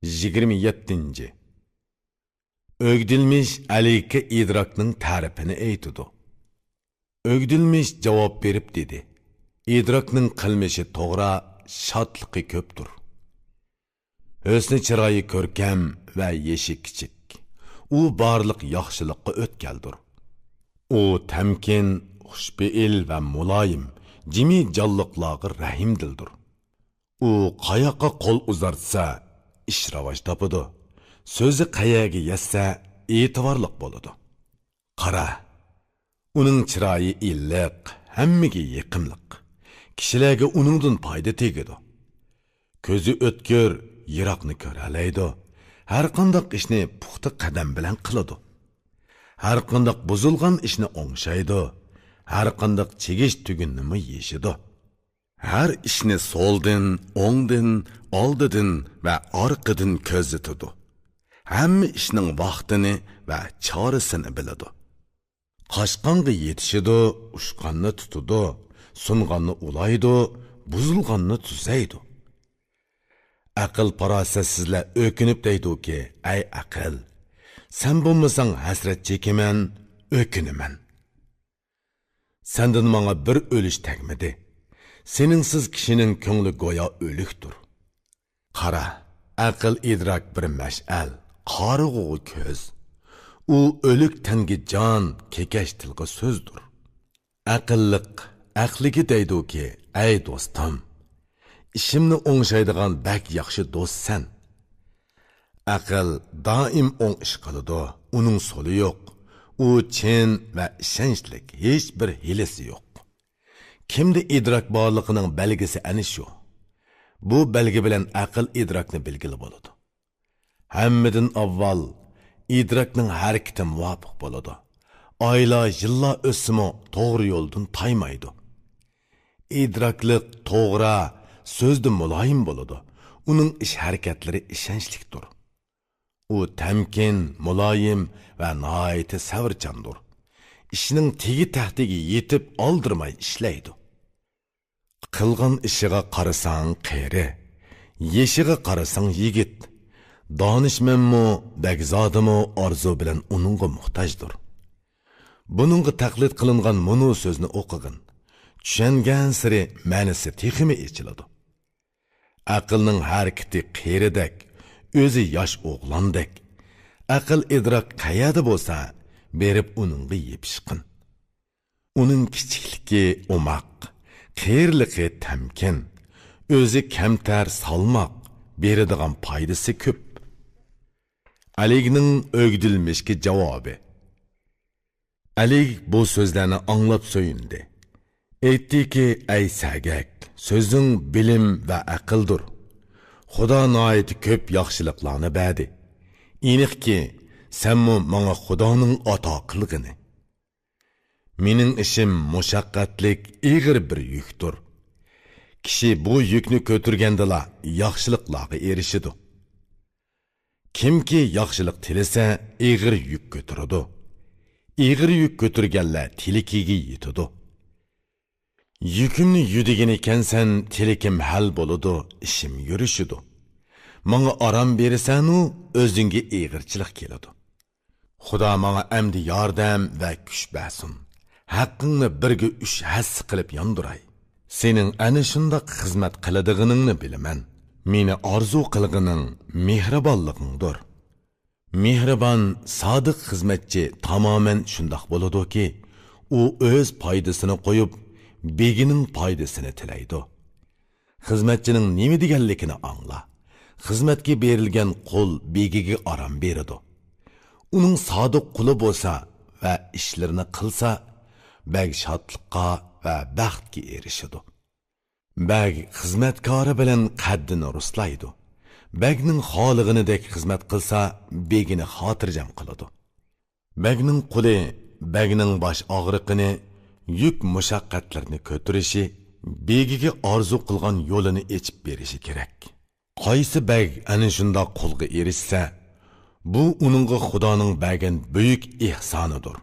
27. Ögdilmiş Alikka idrakning tarifini aytidi. Ögdilmiş javob berib dedi. İdrakning qilmishi to'g'ri, shodligi ko'pdir. Husni chiroyi ko'rkam va yeshi kichik. U barliq yaxshilikqa o'tkaldir. U tamkin, xushbe'il va muloyim, jimi jonliqlarga rahimdildir. U qayoqqa qo'l uzartsa, ish ravoj topadi. So'zi qayaga yetsa, e'tiborliq bo'ladi. Qara, uning chiroyi illiq, hammaga yaqinliq. Kishilarga uningdan foyda tegadi. Ko'zi o'tkir, yiroqni ko'ralaydi. Har qanday ishni puxta qadam bilan qiladi. Har qanday buzilgan ishni o'ngshaydi. Har qanday chegish tugunni yeshidi. Har ishni so'ldan, o'ngdan, oldidan va orqadan ko'zatadi. Hamma ishning vaqtini va chorasini biladi. Qochqonga yetishidi, ushqonni tutadi, sunganni ulaydi, buzilganni tuzaydi. Aql farosatsizlar o'kinib deydi-ki, "Ay aql, sen bo'lmasang hasrat chekiman, o'kinaman. Sendan menga bir o'lish tegmadi. Seningsiz kishining ko'ngli go'yo o'likdir." Qara, aql idrak bir mash'al, qorug'u ko'z. U o'lik tanga jon, kekash tilga so'zdir. Aqlliq aqliga deydi-ki, "Ay do'stim, ishimni o'ngshaydigan bak yaxshi do'stsan." Aql doim o'ng ish qiladi, uning so'li yo'q. U chin va ishonchlik, hech bir hilasi yo'q. Kimda idrak borligining belgisi ana shu. Bu belgi bilan aql idrakni bilgili bo'ladi. Hammadan avval idrakning harakati muvofiq bo'ladi. Oylar, yillar o'simi to'g'ri yo'ldan taymaydi. İdraklik to'g'ri, so'zda muloyim bo'ladi. Uning ish harakatlari ishonchlikdir. U tamkin, muloyim va nihoyat savrchandir. Ishning tegi tahtiga yetib oldirmay ishlaydi. Qilgan ishiga qarasang qeri, yeshiga qarasang yigit. Donishmanmi, bagzodimi orzu bilan uningga muhtojdir. Buningga taqlid qilingan munu so'zni o'qigin. Tushungan siri ma'nosi texmi ichiladi. Aqlning harakati qeridek, o'zi yosh o'g'londek. Aql idrak qayerda bo'lsa, berib uningga yepishqin. Uning kichikligi umoq, qeyrligi tamkin, o'zi kamtar salmoq, beradigan foydasi ko'p. Aligning o'gdilmishki javobi. Alig bu so'zlarni anglab so'yindi. Aytdiki, "Ay sagak, so'zing bilim va aqldir. Xudo noiti ko'p yaxshiliklarni berdi. Aniqki, senmi menga Xudoning ato qilgini. Mening ishim mushaqqatlik, ig'ir bir yukdir. Kishi bu yukni ko'targandala yaxshiliklarga erishidi. Kimki yaxshilik tilasa, ig'ir yuk ko'taradi. Ig'ir yuk ko'targanlar tilikiga yetadi. Yükümni yudigan ekansan, tilikim hal bo'ladi, ishim yurishidi. Menga aram berasan-u, o'zingga ig'irchilik keladi. Xudo menga amdi yordam va kuch bersin. Haqqingni birga 3 hass qilib yondiray. Sening ana shundoq xizmat qiladiganingni bilaman. Meni orzu qilganing mehribonligingdir. Mehribon, sodiq xizmatchi tamoman shundoq bo'ladi-ki, u o'z foydasini qo'yib, begining foydasini tilaydi. Xizmatchining nima deganligini angla. Xizmatga berilgan qul begiga aram beradi. Uning sodiq quli bo'lsa va ishlarini qilsa, bag shodlikqa va baxtga erishadi. Bag xizmatkori bilan qaddini ruslaydi. Bagning xolig'inidek xizmat qilsa, begini xotirjam qiladi. Bagning quli bagning bosh og'riqini, yuk mushaqqatlarni ko'tarishi, begiga orzu qilgan yo'lini echib berishi kerak. Qaysi bag ana shunday qulga erishsa, bu uningga Xudoning bergan buyuk ihsonidir.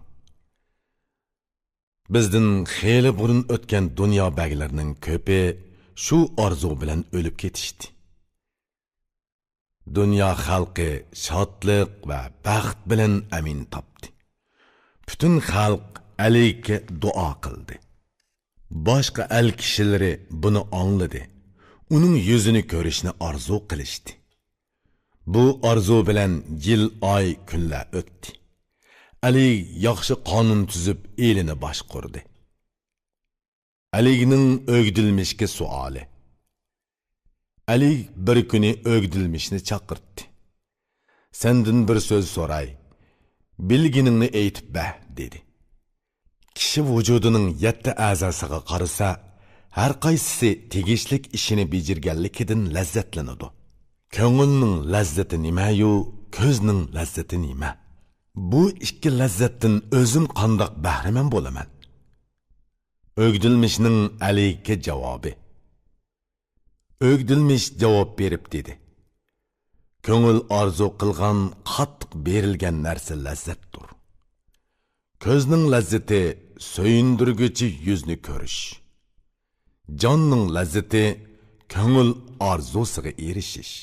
Bizdan xeyli burun o'tgan dunyo baglarining ko'pi shu orzu bilan o'lib ketishdi. Dünya xalqi şadlıq və bəxt bilan amin tapdı. Bütün xalq Aliga dua qildi. Başqa el kişiləri bunu anladı. Onun yüzünü görüşni arzu qilishdi. Bu arzu bilan yil, ay, kunlar o'tdi. Ali yaxshi qonun tuzib elini boshqurdi. Alining o'gdilmishga suoli. Ali bir kuni o'gdilmishni chaqirdi. Senden bir söz soray. Bilginingni aytib beh, dedi. Kishi vujudining 7 a'zosiga qarasa, har qaysisi tegishlik ishini bejirganligidan lazzatlanadi. Ko'ngilning lazzati nima-yu, ko'zning lazzati nima? Bu ikki lazzatdan o'zim qandoq bahramand bo'laman? O'gdilmishning Aliga javobi. O'gdilmish javob berib dedi. Ko'ngil arzu qilgan qattiq berilgan narsa lazzatdir. Ko'zning lazzati so'yindirguchi yuzni ko'rish. Jonning lazzati ko'ngil arzusiga erishish.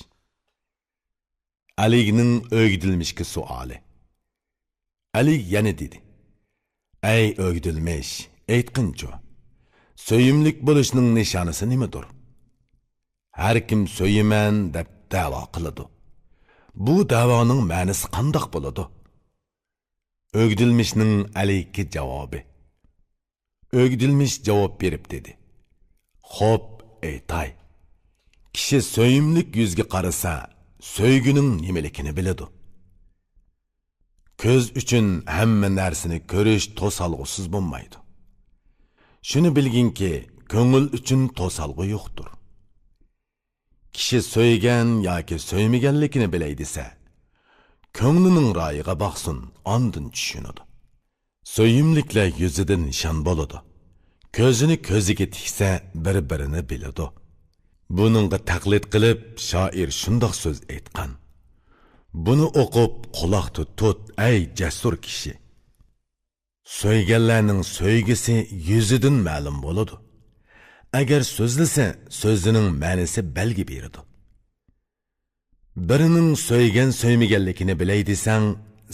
Alining o'gdilmishga suoli. Ali yana dedi. Ey o'gdilmish, aytqinchi, so'yimlik bo'lishning nishonasi nimadir? Har kim so'yiman deb da'vo qiladi. Bu da'voning ma'nosi qandoq bo'ladi? O'gdilmishning Aliga javobi. O'gdilmish javob berib dedi. Xo'p, aytay. Kishi so'yimlik yuzga qarasa, so'yguning nimaligini biladi. Ko'z uchun hamma narsani ko'rish to'salg'usiz bo'lmaydi. Shuni bilginki, ko'ngil uchun to'salg'u yo'qdir. Kishi so'ygan yoki so'ymaganligini bilay desa, ko'nglining royiga boqsin, ondan tushunadi. So'yimliklar yuzidan nishon bo'ladi. Ko'zini ko'ziga tiksa, bir-birini biladi. Buningga taqlid qilib, shoir shundoq so'z aytgan. Buni o'qib, quloq tut, ey jasur kishi. So'yganlarning so'ygisi yuzidan ma'lum bo'ladi. Agar so'zlasa, so'zining ma'nosi belgi beradi. Birining so'ygan so'ymaganligini bilay desang,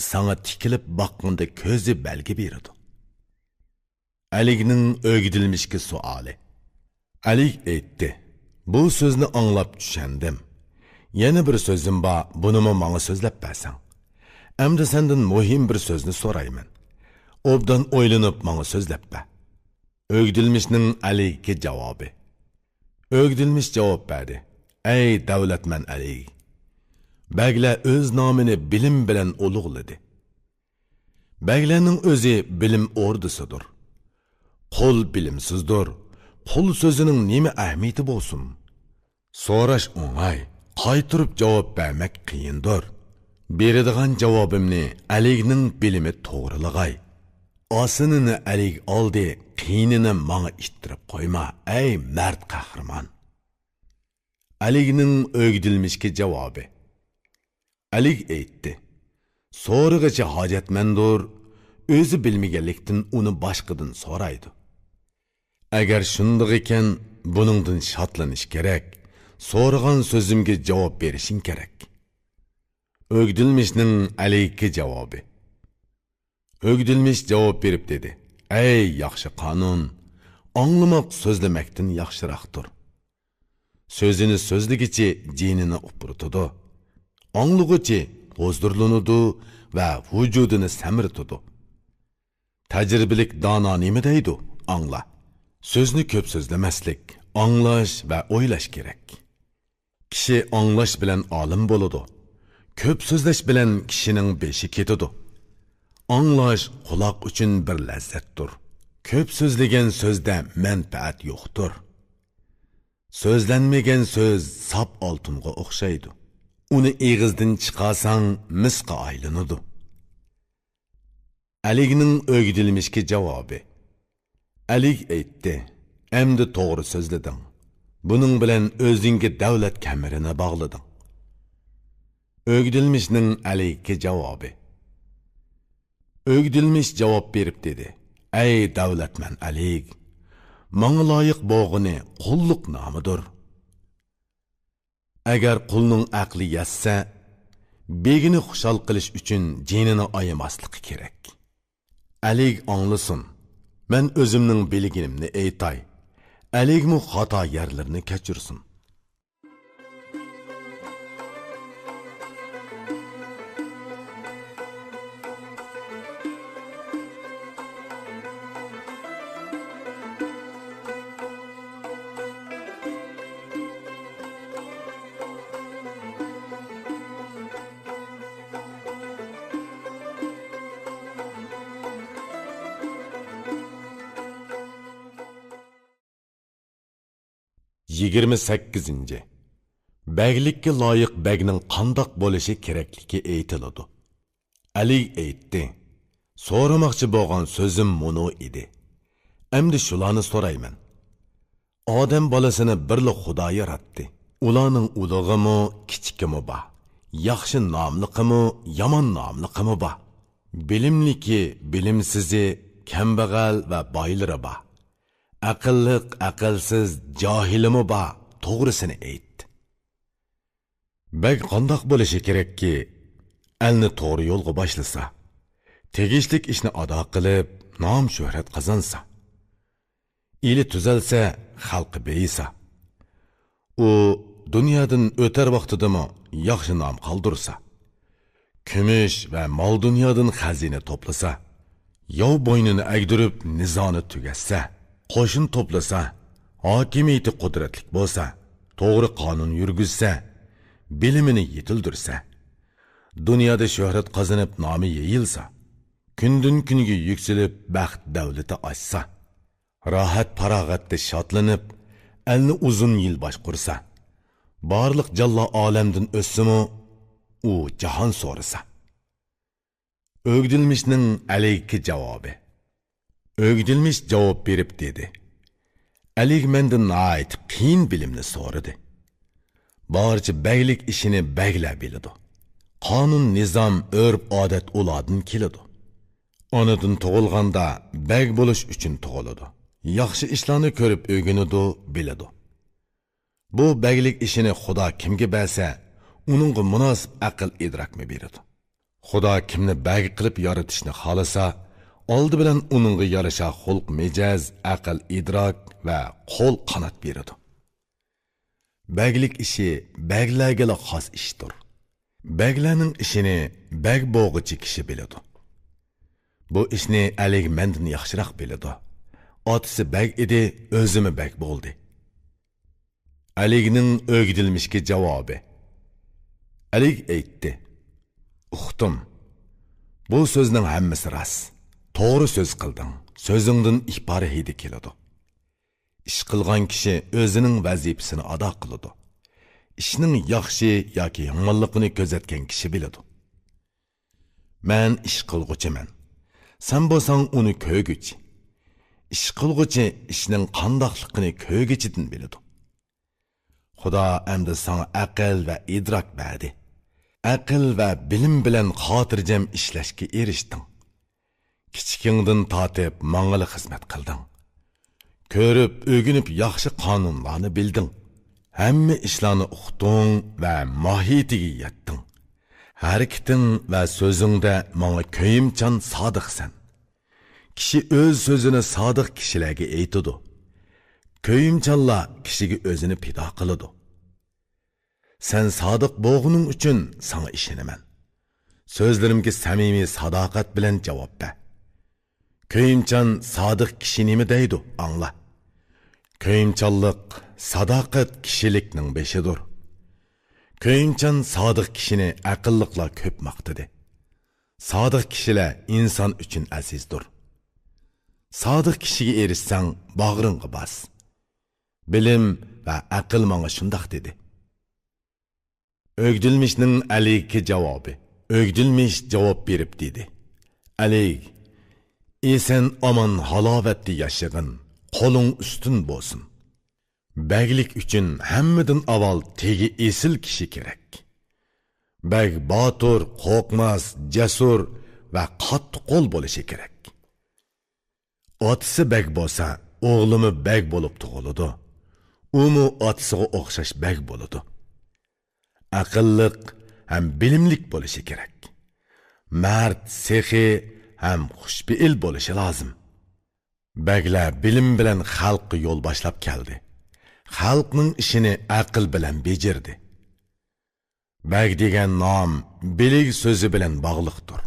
sana tikilib boqqanda ko'zi belgi beradi. Alining o'gdilmishga suoli. Ali aytdi. Bu so'zni anglab tushandim. Yana bir so'zim bor, bunimi menga so'zlab bersang. Endi sendan muhim bir so'zni so'rayman. Obdan o'ylanib menga so'zlab ber. O'gdilmishning Aliga javobi. O'gdilmish javob berdi. Ey davlatman Ali. Baglar o'z nomini bilim bilan ulug'ladi. Baglarning o'zi bilim o'rdisidir. Qul bilimsizdir. Qul so'zining nima ahamiyati bo'lsin? So'rash o'ng'ay, qaytirib javob bermak qiyindir. Beradigan javobimni Alining bilimi to'g'rilag'ay. Osinini Alik oldi, qiynini menga ittirib qo'yma, ey mard qahramon. Alining o'gdilmishga javobi. Alik aytdi. So'rig'icha hojatmandir, o'zi bilmaganlikdan uni boshqadan so'raydi. Agar shundoq ekan, buningdan shodlanish kerak. So'ragan so'zimga javob berishing kerak. O'gdilmishning Aliga javobi. O'gdilmish javob berib dedi. Ey yaxshi qonun, anglamoq so'zlamakdan yaxshiroqdir. So'zini so'zligichi jinini upurtidi. Anglug'ichi hozirlanadi va vujudini samirtidi. Tajribalik dono nima deydi? Angla. So'zni ko'p so'zlamaslik, anglash va o'ylash kerak. Kishi anglash bilan olim bo'ladi. Ko'p so'zlash bilan kishining beshi ketadi. Anglash quloq uchun bir lazzatdir. Ko'p so'zlagan so'zda manfaat yo'qdir. So'zlanmagan so'z sap oltinga o'xshaydi. Uni egizdan chiqarsang misqa aylanadi. Alining o'gdilmishga javobi. Ali aytdi. Endi to'g'ri so'zlading. Buning bilan o'zingga davlat kamirini bog'lading. O'gdilmishning Aliga javobi. O'gdilmish javob berib dedi. Ey davlatman Ali, menga loyiq bo'g'ini qulluq nomidir. agar qulning aqli yetsa, begini xushal qilish uchun jinini ayamaslıqı kerak. Alik anglasın. Men özümning bilginimni aytay. Alikmu xato yerlarini kechirsin. Yigirmi 8. Bəglikə layiq bəgnin qandaq bo'lishi kerakligi aytiladi. Ali aytdi. So'ramoqchi bo'lgan so'zim muno edi. Endi shularni so'rayman. Odam bolasini birli Xudo yaratdi. Ularning ulug'imi, kichikimi bor. Yaxshi nomliqimi, yomon nomliqimi bor. Bilimliki, bilimsizi, kambag'al va boylari bor. Aqlliq, aqlsiz, johilimi bor, to'g'risini aytdi. Bag qandoq bo'lishi kerakki, elni to'g'ri yo'lga boshlasa, tegishlik ishni ado qilib, nom shuhrat qozonsa, eli tuzalsa, xalqi beysa, u dunyodan o'tar vaqtidami yaxshi nom qoldirsa, kumush va mol dunyodan xazina to'plasa, yov bo'ynini agdirib nizoni tugatsa, qo'shin to'plasa, hokimiyati qudratlik bo'lsa, to'g'ri qonun yurgizsa, bilimini yetildirsa, dunyoda shuhrat qozonib nomi yeyilsa, kundan kunga yuksilib baxt davlati ochsa, rohat farog'atda shodlanib, elni uzun yil boshqursa, barliq jallo olamdan o'ssimi, u jahon so'rasa. O'gdilmishning alayki javobi. O'gdilmish javob berib dedi. Alik mendan ait qiyin bilimni so'radi. Barcha bəylik ishini bəylər biladi. Qonun, nizam, örf, odat ulardan keladi. Onadan tug'ilganda bәg bo'lish uchun tug'iladi. Yaxshi ishlarni ko'rib o'rganadi, biladi. Bu bəylik ishini Xudo kimga bersa, uningga munosib aql idrokni beradi. Xudo kimni bәg qilib yaratishni xolasa, oldi bilan uningga yarasha xulq, mijaz, aql, idrok va qo'l qanot beradi. Bәglik ishi bәglarga xos ishdir. Bәglarning ishini bәg bo'g'ichi kishi biladi. Bu ishni Alik mendan yaxshiroq biladi. Otasi bәg edi, o'zimi bәg bo'ldi. Alikning o'gdilmishga javobi. Alik aytdi. Uxtum. Bu so'zning hammasi rost. To'g'ri so'z qilding. So'zingdan ixbari hidi keladi. Ish qilgan kishi o'zining vazifasini ado qiladi. Ishning yaxshi yoki yomonligini kuzatgan kishi biladi. Men ish qilguchiman. Sen bo'lsang uni ko'rguchi. Ish qilguchi ishning qandoqligini ko'rguchidan biladi. Xudo endi sana aql va idrok berdi. Aql va bilim bilan xotirjam ishlashga erishding. Kichikingdan tortib mang'ili xizmat qilding. Ko'rib, o'rganib yaxshi qonunlarni bilding. Hamma ishlarni uqding va mohiyatiga yetding. Harakating va so'zingda menga ko'yimchan sodiqsan. Kishi o'z so'zini sodiq kishilarga aytadi. Ko'yimchanlar kishiga o'zini pido qiladi. Sen sodiq bo'lganing uchun sana ishonaman. So'zlarimga samimiy sadoqat bilan javob ber. Ko'yimchan sodiq kishi nima deydi? Angla. Ko'yimchanlik sadoqat kishilikning beshidir. Ko'yimchan sodiq kishini aqlliqlar ko'p maqtadi. Sodiq kishilar inson uchun azizdir. Sodiq kishiga erishsang, bag'ringga bas. Bilim va aql menga shundoq dedi. O'gdilmishning Alikka javobi. O'gdilmish javob berib dedi. Alik, sen aman halovatda yashag'in, qo'ling ustun bo'lsin. Bäglik uchun hammadan avval tegi esil kishi kerak. Bäg botur, qo'rqmas, jasur va qattiqqo'l bo'lishi kerak. Otasi bäg bo'lsa, o'g'limi bäg bo'lib tug'iladi. Umi otasiga o'xshash bäg bo'ladi. aqlliq ham bilimlik bo'lishi kerak. Mard, sehi ham xushbe'il bo'lishi lozim. Baglar bilim bilan xalqqa yo'l boshlab keldi. Xalqning ishini aql bilan bejirdi. Bag degan nom bilig so'zi bilan bog'liqdir.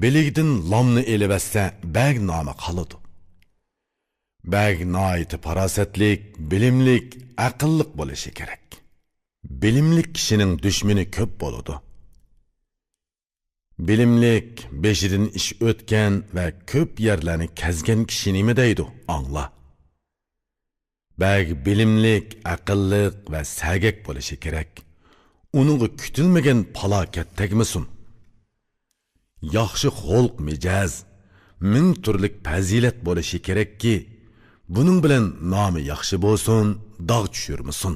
Biligdan lomni elibassa bag nomi qoladi. Bag noiti farosatlik, bilimlik, aqlliq bo'lishi kerak. Bilimlik kishining dushmani ko'p bo'ladi. Bilimlik beshidan ish o'tgan va ko'p yerlarni kezgan kishi nima deydi? Angla. Bag bilimlik, aqlliq va sagak bo'lishi kerak. Uningga kutilmagan falokat tegmasin. Yaxshi xulq mijoz, ming turlik fazilat bo'lishi kerakki, buning bilan nomi yaxshi bo'lsin, dog' tushirmasin.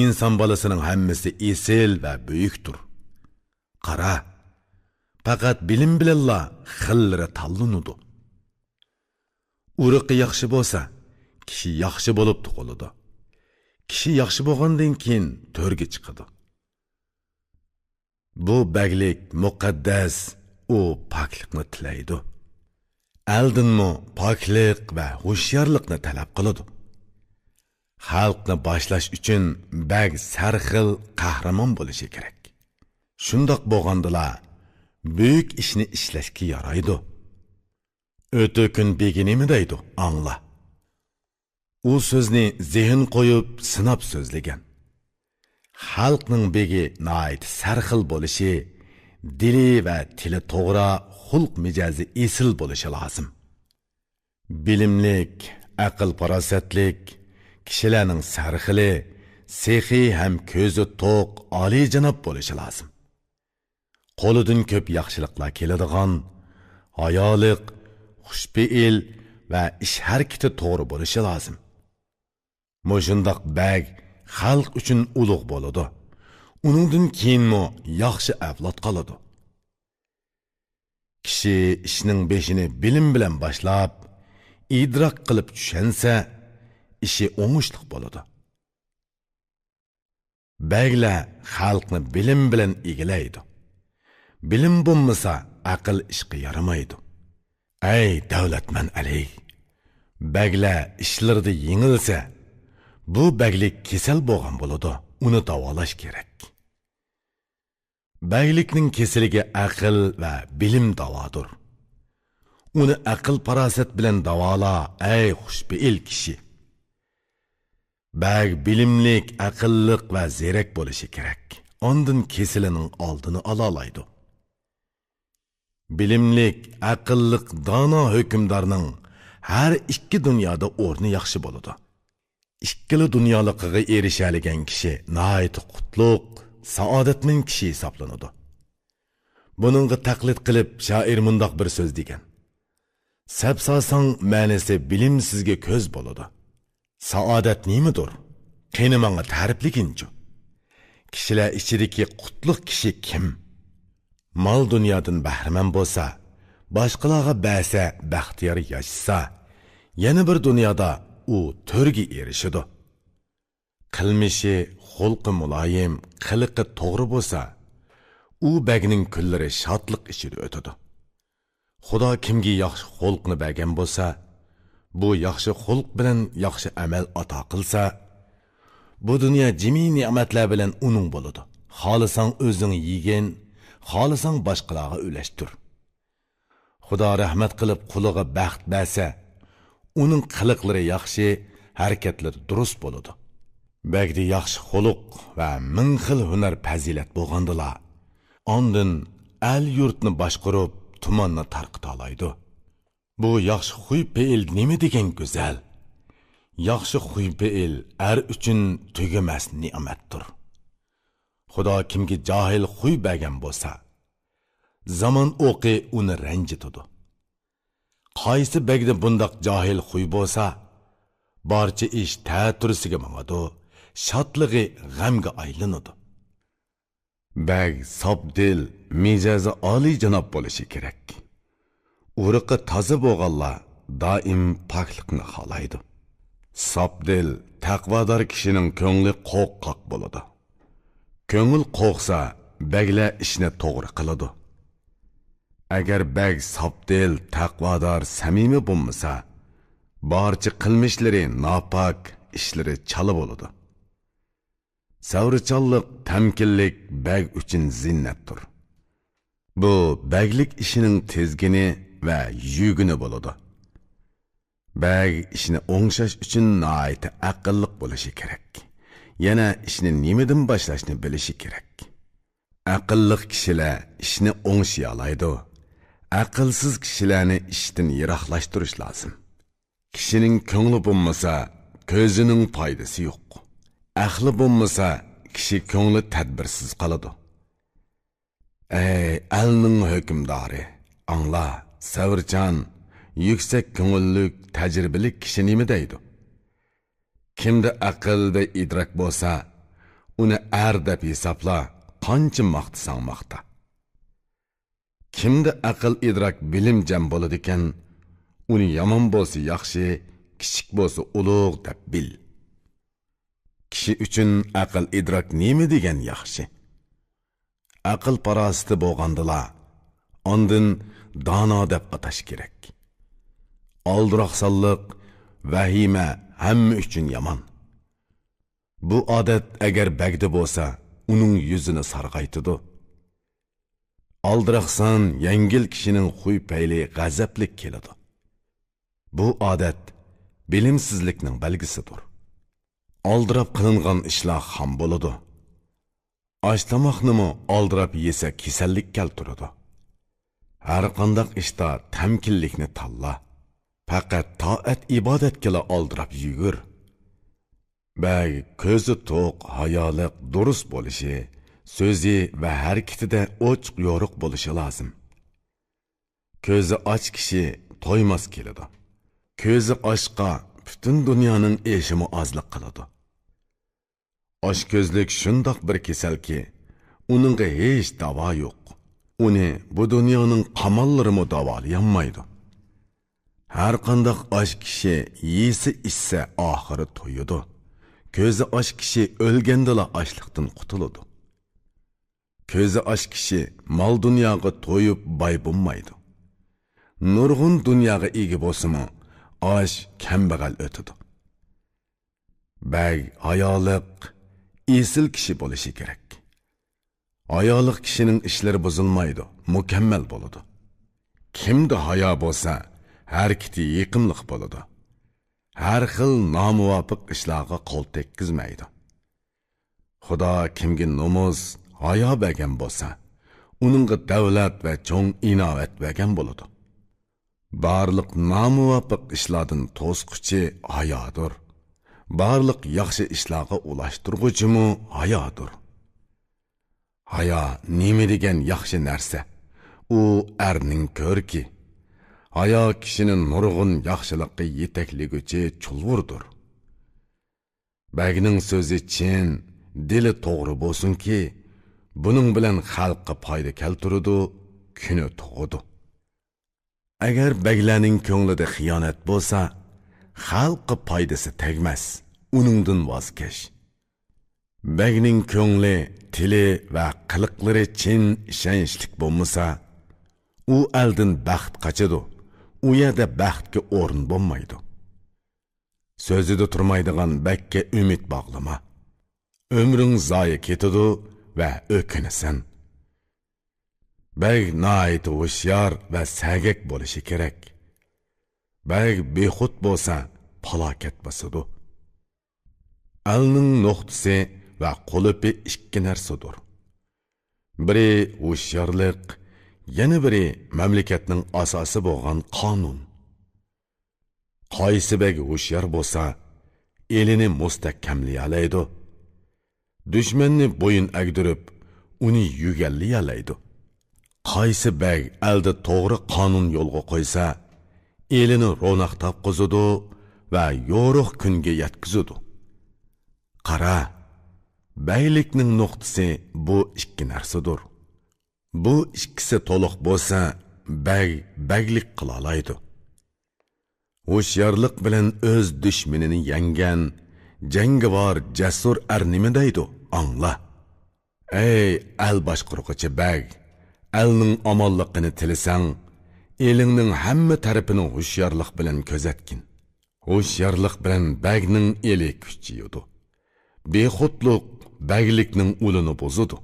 İnsan balasining hammasi esil va buyukdir. Qara, faqat bilim bilanla xillari tanlanadi. Urug'i yaxshi bo'lsa, kishi yaxshi bo'lib tug'iladi. Kishi yaxshi bo'lgandan keyin to'rga chiqadi. Bu baglik muqaddas, u poklikni tilaydi. Aldinmi poklik va hushyorlikni talab qiladi. Xalqni boshlash uchun bag sarxil qahramon bo'lishi kerak. Shundoq bo'lgandila büyük ishni ishlashga yaraydi. O'ta kun begi nima deydi? Angla. U so'zni zehn qo'yib sinab so'zlagan. Xalqning begi nayt sarxil bo'lishi, dili va tili to'g'ri, xulq mijozi esil bo'lishi lozim. Bilimlik, aql farosatlik, kishilarning sarxili, sehi ham ko'zi to'q, oliyjanob bo'lishi lozim. Qo'lidan ko'p yaxshiliklar keladigan, hayoliq, xushbe'il va ish harakati to'g'ri bo'lishi lozim. Mo'shundoq bag xalq uchun ulug' bo'ladi. Uningdan keyinmi yaxshi avlod qoladi. Kishi ishning beshini bilim bilan boshlab, idrok qilib tushansa, ishi o'ngishli bo'ladi. Baglar xalqni bilim bilan egilaydi. Bilim bo'lmasa, aql ishga yaramaydi. Ey davlatman Ali! Baglar ishlarda yengilsa, bu baglik kesal bo'lgan bo'ladi. Uni davolash kerak. Baglikning kesiliga aql va bilim davodir. Uni aql farosat bilan davola, ey xushbe'il kishi. Bag bilimlik, aqlliq va zerak bo'lishi kerak. Ondan kesilining oldini ola oladi. Bilimlik, aqlliq, dono hukmdorning har ikki dunyoda o'rni yaxshi bo'ladi. Ikkili dunyoliqiga erishadigan kishi nihoyat qutlug', saodatmin kishi hisoblanadi. Buningga taqlid qilib shoir mundoq bir so'z degan. Sapsasang ma'nisi bilimsizga ko'z bo'ladi. Saodat nimadir? Qani menga ta'riflaginchi. Kishilar ichidagi qutlug' kishi kim? Mal dunyodan bahramand bo'lsa, boshqalarga ba'sa baxtiyor yashasa, yana bir dunyoda u to'rga erishadi. Qilmishi, xulqi muloyim, qiliqi to'g'ri bo'lsa, u bagning kunlari shodlik ichida o'tadi. Xudo kimga yaxshi xulqni bergan bo'lsa, bu yaxshi xulq bilan yaxshi amal ato qilsa, bu dunyo jimi ne'matlar bilan uning bo'ladi. Xohlasang o'zing yegin, xohlasang boshqalarga ulashtir. Xudo rahmat qilib quliga baxt bersa, uning qiliqlari yaxshi, harakatlari durust bo'ladi. Bagda yaxshi xuluq va ming xil hunar fazilat bo'lgandilar. Ondan el yurtni boshqarib, tumonni tarqita oladi. Bu yaxshi xuy-fe'il nima degan go'zal. Yaxshi xuy-fe'il er uchun tugamas ne'matdir. Xudo kimga jahil xuy bergan bo'lsa, zaman o'qi uni ranjitadi. Qaysi bagda bundoq jahil xuy bo'lsa, barcha ish ta'tursiga mangadi, shodligi g'amga aylanadi. Bag sobdil, mijozi oliyjanob bo'lishi kerak. Urug'i toza bo'lganlar doim poklikni xohlaydi. Sobdil, taqvodor kishining ko'ngli qo'rqoq bo'ladi. Көңіл қоқса, бәглә ішіне тоғры қылыды. Әгер бәг саптел, тақвадар, сәмими болмаса, barcha qilmishlari nopok, ishlari chala bo'ladi. Savrichanlik, tamkinlik bag uchun zinnatdir. Bu baglik ishining tezgini va yugini bo'ladi. Bag ishni o'ngshash uchun nihoyat aqlli bo'lishi kerak. Yana ishni nimadan boshlashni bilishi kerak. Aqlli kishilar ishni o'ngshiy oladi. Aqlsiz kishilarni ishdan yiroqlashtirish lozim. Kishining ko'ngli bo'lmasa, ko'zining foydasi yo'q. Aqli bo'lmasa, kishi ko'ngli tadbirsiz qoladi. Ey elning hukmdori, angla, savrchan, yuksak ko'ngillik, tajribali kishi nima deydi? Kimda aql va idrok bo'lsa, uni ar deb hisobla, qancha maqtasang maqta. Kimda aql, idrok, bilim jam bo'ladi ekan, uni yomon bo'lsa yaxshi, kichik bo'lsa ulug' deb bil. Kishi uchun aql, idrok nima degan yaxshi? Aql parosati bo'lgandila, ondan dono deb atash kerak. Aldiroqsonlik, vahima hamma uchun yomon. Bu odat agar bagda bo'lsa, uning yuzini sarg'aytidi. Aldiroqson, yengil kishining xuy payli g'azablik keladi. Bu odat bilimsizlikning belgisidir. Aldirab qilingan ishlar ham bo'ladi. Ashtamoqnimi aldirab yesa kasallik keltiradi. Har qanday ishda tamkinlikni tanla. Faqat toat ibodatga aldirab yugur. Bag ko'zi to'q, hayoliq, durust bo'lishi, so'zi va harakatida ochiq yo'riq bo'lishi lozim. Ko'zi och kishi to'ymas keladi. Ko'zi ochqa butun dunyoning eshimi ozlik qiladi. Och ko'zlik shundoq bir kasalki, uningga hech davo yo'q. Uni bu dunyoning qamonlarimi davolayolmaydi. Har qanday och kishi yesi issa oxiri to'yidi. Ko'zi och kishi o'lgandala ochlikdan qutuladi. Ko'zi och kishi mol dunyoga to'yib boy bo'lmaydi. Nurg'un dunyoga ega bo'lsa-mu, och kambag'al o'tadi. Bag hayoliq, esil kishi bo'lishi kerak. Hayoliq kishining ishlari buzilmaydi, mukammal bo'ladi. Kimda hayo bo'lsa, harakati yiqimliq bo'ladi. Har xil nomuvofiq ishlarga qo'l tekkizmaydi. Xudo kimga nomus, hayo bergan bo'lsa, uningga davlat va cho'ng inovat bergan bo'ladi. Barliq nomuvofiq ishlardan to'squchi hayodir. Barliq yaxshi ishlarga ulashtirguchimi hayodir. Hayo nima degan yaxshi narsa? U erning ko'rki. Hayo kishining nurg'un yaxshilikqa yetakliguvchi chulvurdir. Bagning so'zi chin, dili to'g'ri bo'lsinki, buning bilan xalqqa foyda keltiradi, kuni tug'idi. Agar baglarning ko'nglida xiyonat bo'lsa, xalqqa foydasi tegmas, uningdan voz kech. Bagning ko'ngli, tili va qiliqlari chin, ishonchlik bo'lmasa, u eldan baxt qochadi. U yerda baxtga o'rin bo'lmaydi. So'zida turmaydigan bakka umid bog'lama. Ömrün zoyi ketadi va o'kinasan. Bag nihoyat hushyor va sagak bo'lishi kerak. Bag bexud bo'lsa, falokat bosadi. Alning nuqtasi va qulupi ikki narsadir. Biri hushyorlik, yana biri mamlakatning asosi bo'lgan qonun. Qaysi bag hushyor bo'lsa, elini mustahkamlay oladi. Düşmanni bo'yin agdirib, uni yugallay oladi. Qaysi bag elda to'g'ri qonun yo'lga qo'ysa, elini ro'naq topqizadi va yo'riq kunga yetkazadi. Qara, baylikning nuqtasi bu ikki narsadir. Bu ikkisi to'liq bo'lsa, baglik qila oladi. Hushyorlik bilan o'z dushmanini yengan jangovar jasur er nima deydi? Angla. Ey el başqurğuchi bag, elning omonligini tilasang, elingning hamma tarafini hushyorlik bilan kuzatgin. Hushyorlik bilan bagning eli kuchiydi. Bexudlik baglikning ulini bozudi.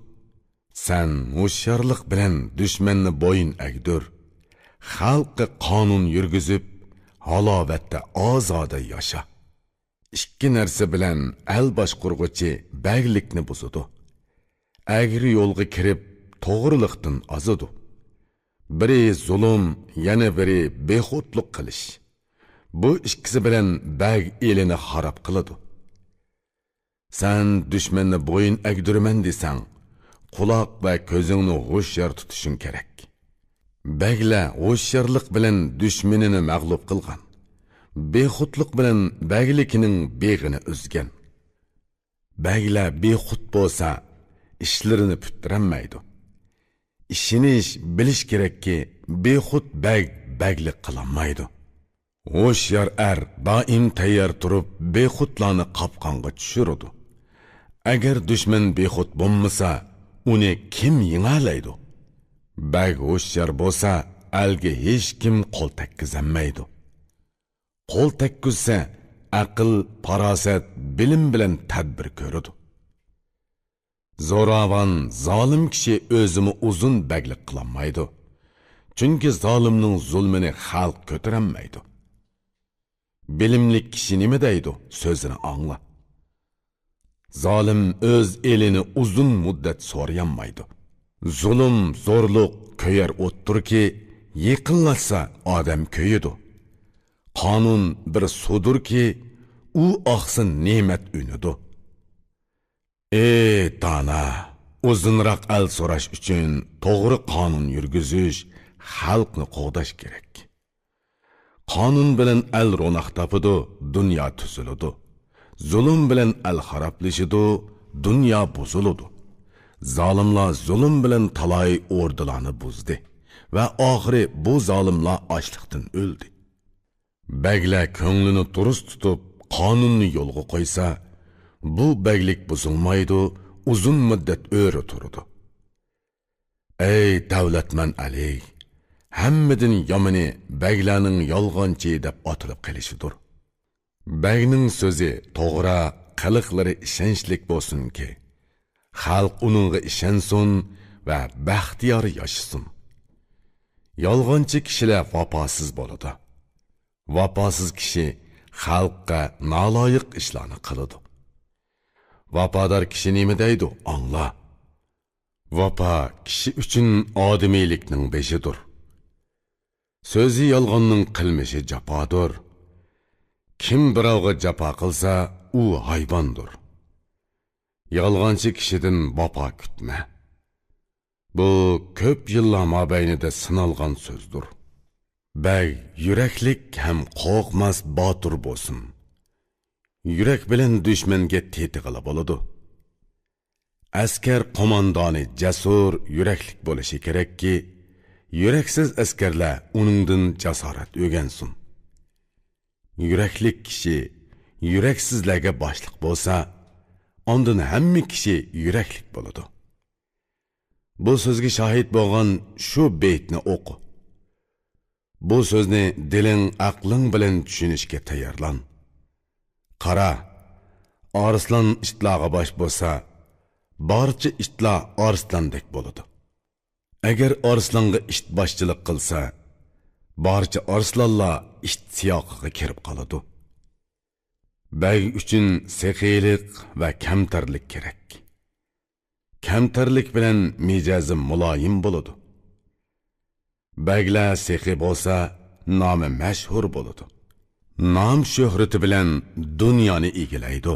Sen hushyorlik bilan dushmanni bo'yin agdur. Xalqqa qonun yurgizib, halovatda ozoda yasha. Ikki narsa bilan el boshqurg'uchi baglikni buzudi. Agri yo'lga kirib, to'g'riliqdan ozadi. Biri zulm, yana biri bexudlik qilish. Bu ikkisi bilan bag elini xarob qiladi. Sen dushmanni bo'yin agdurman desang, quloq va ko'zingni hushyor tutishing kerak. Bagla hushyorlik bilan dushmanini mag'lub qilgan. Bexudlik bilan baglikining beg'ini uzgan. Bagla bexud bo'lsa, ishlarini puttiranmaydi. İşiniş bilish kerakki, bexud baglik qilolmaydi. Hushyor doim tayyor turib, bexudlarni qopqonga tushiradi. Agar dushman bexud bo'lmasa, uni kim yengalaydi? Bag hushyor bo'lsa, alga hech kim qo'l tekkizolmaydi. Qo'l tekkizsa, aql, farosat, bilim bilan tadbir ko'radi. Zo'ravon, zolim kishi o'zini uzun baglik qilolmaydi. Chunki zolimning zulmini xalq ko'taranmaydi. Bilimli kishi nima deydi? So'zini angla. Zolim o'z elini uzun muddat so'rayolmaydi. Zulm, zo'rliq ko'yar o'ttirki, yiqillatsa odam ko'yidi. Qonun bir sudurki, u oqsin ne'mat unidi. Ey dana, uzunroq al so'rash uchun to'g'ri qonun yurgizish, xalqni qo'g'dash kerak. Qonun bilan al ro'naq topidi, dunyo tuziladi. Zulm bilan al xaroblashidi, dunyo buziladi. Zolimlar zulm bilan talay o'rdalarni buzdi va oxiri bu zolimlar ochliqdan o'ldi. Bagla ko'nglini durust tutib, qonunni yo'lga qo'ysa, bu baglik buzilmaydi, uzun muddat o'ri turadi. Ey davlatman Ali, hammadan yomoni baglarning yolg'onchi deb otilib qolishidir. Bagning so'zi to'g'ri, qiliqlari ishonchlik bo'lsin-ki, xalq uningga ishonsin va baxtiyor yashasin. Yolg'onchi kishilar vafosiz bo'ladi. Vafosiz kishi xalqqa noloyiq ishlarni qiladi. Vafodor kishi nima deydi? Angla. Vafo kishi uchun odamiylikning beshidir. So'zi yolg'onning qilmishi jafodir. Kim birovga jafo qilsa, u hayvondir. Yolg'onchi kishidan vafo kutma. Bu ko'p yillar mobaynida sinalgan so'zdir. Bag yuraklik ham qo'rqmas botir bo'lsin. Yurak bilan dushmanga tetig'ila bo'ladi. Askar qo'mondoni jasur, yuraklik bo'lishi kerakki, yuraksiz askarlar uningdan jasorat o'rgansin. Yuraklik kishi yuraksizlarga boshliq bo'lsa, ondan hamma kishi yuraklik bo'ladi. Bu so'zga shohid bo'lgan shu beytni o'qi. Bu so'zni diling, aqling bilan tushunishga tayyorlan. Qara, arslan ishtlarga bosh bo'lsa, barcha ishtlar arslondek bo'ladi. Agar arslonga isht boshchilik qilsa, barcha arslonlar isht siyoqiga kirib qoladi. Bag uchun seqiylik va kamtarlik kerak. Kamtarlik bilan mijozi muloyim bo'ladi. Baglar seqi bo'lsa, nomi mashhur bo'ladi. Nom shuhrati bilan dunyoni egilaydi.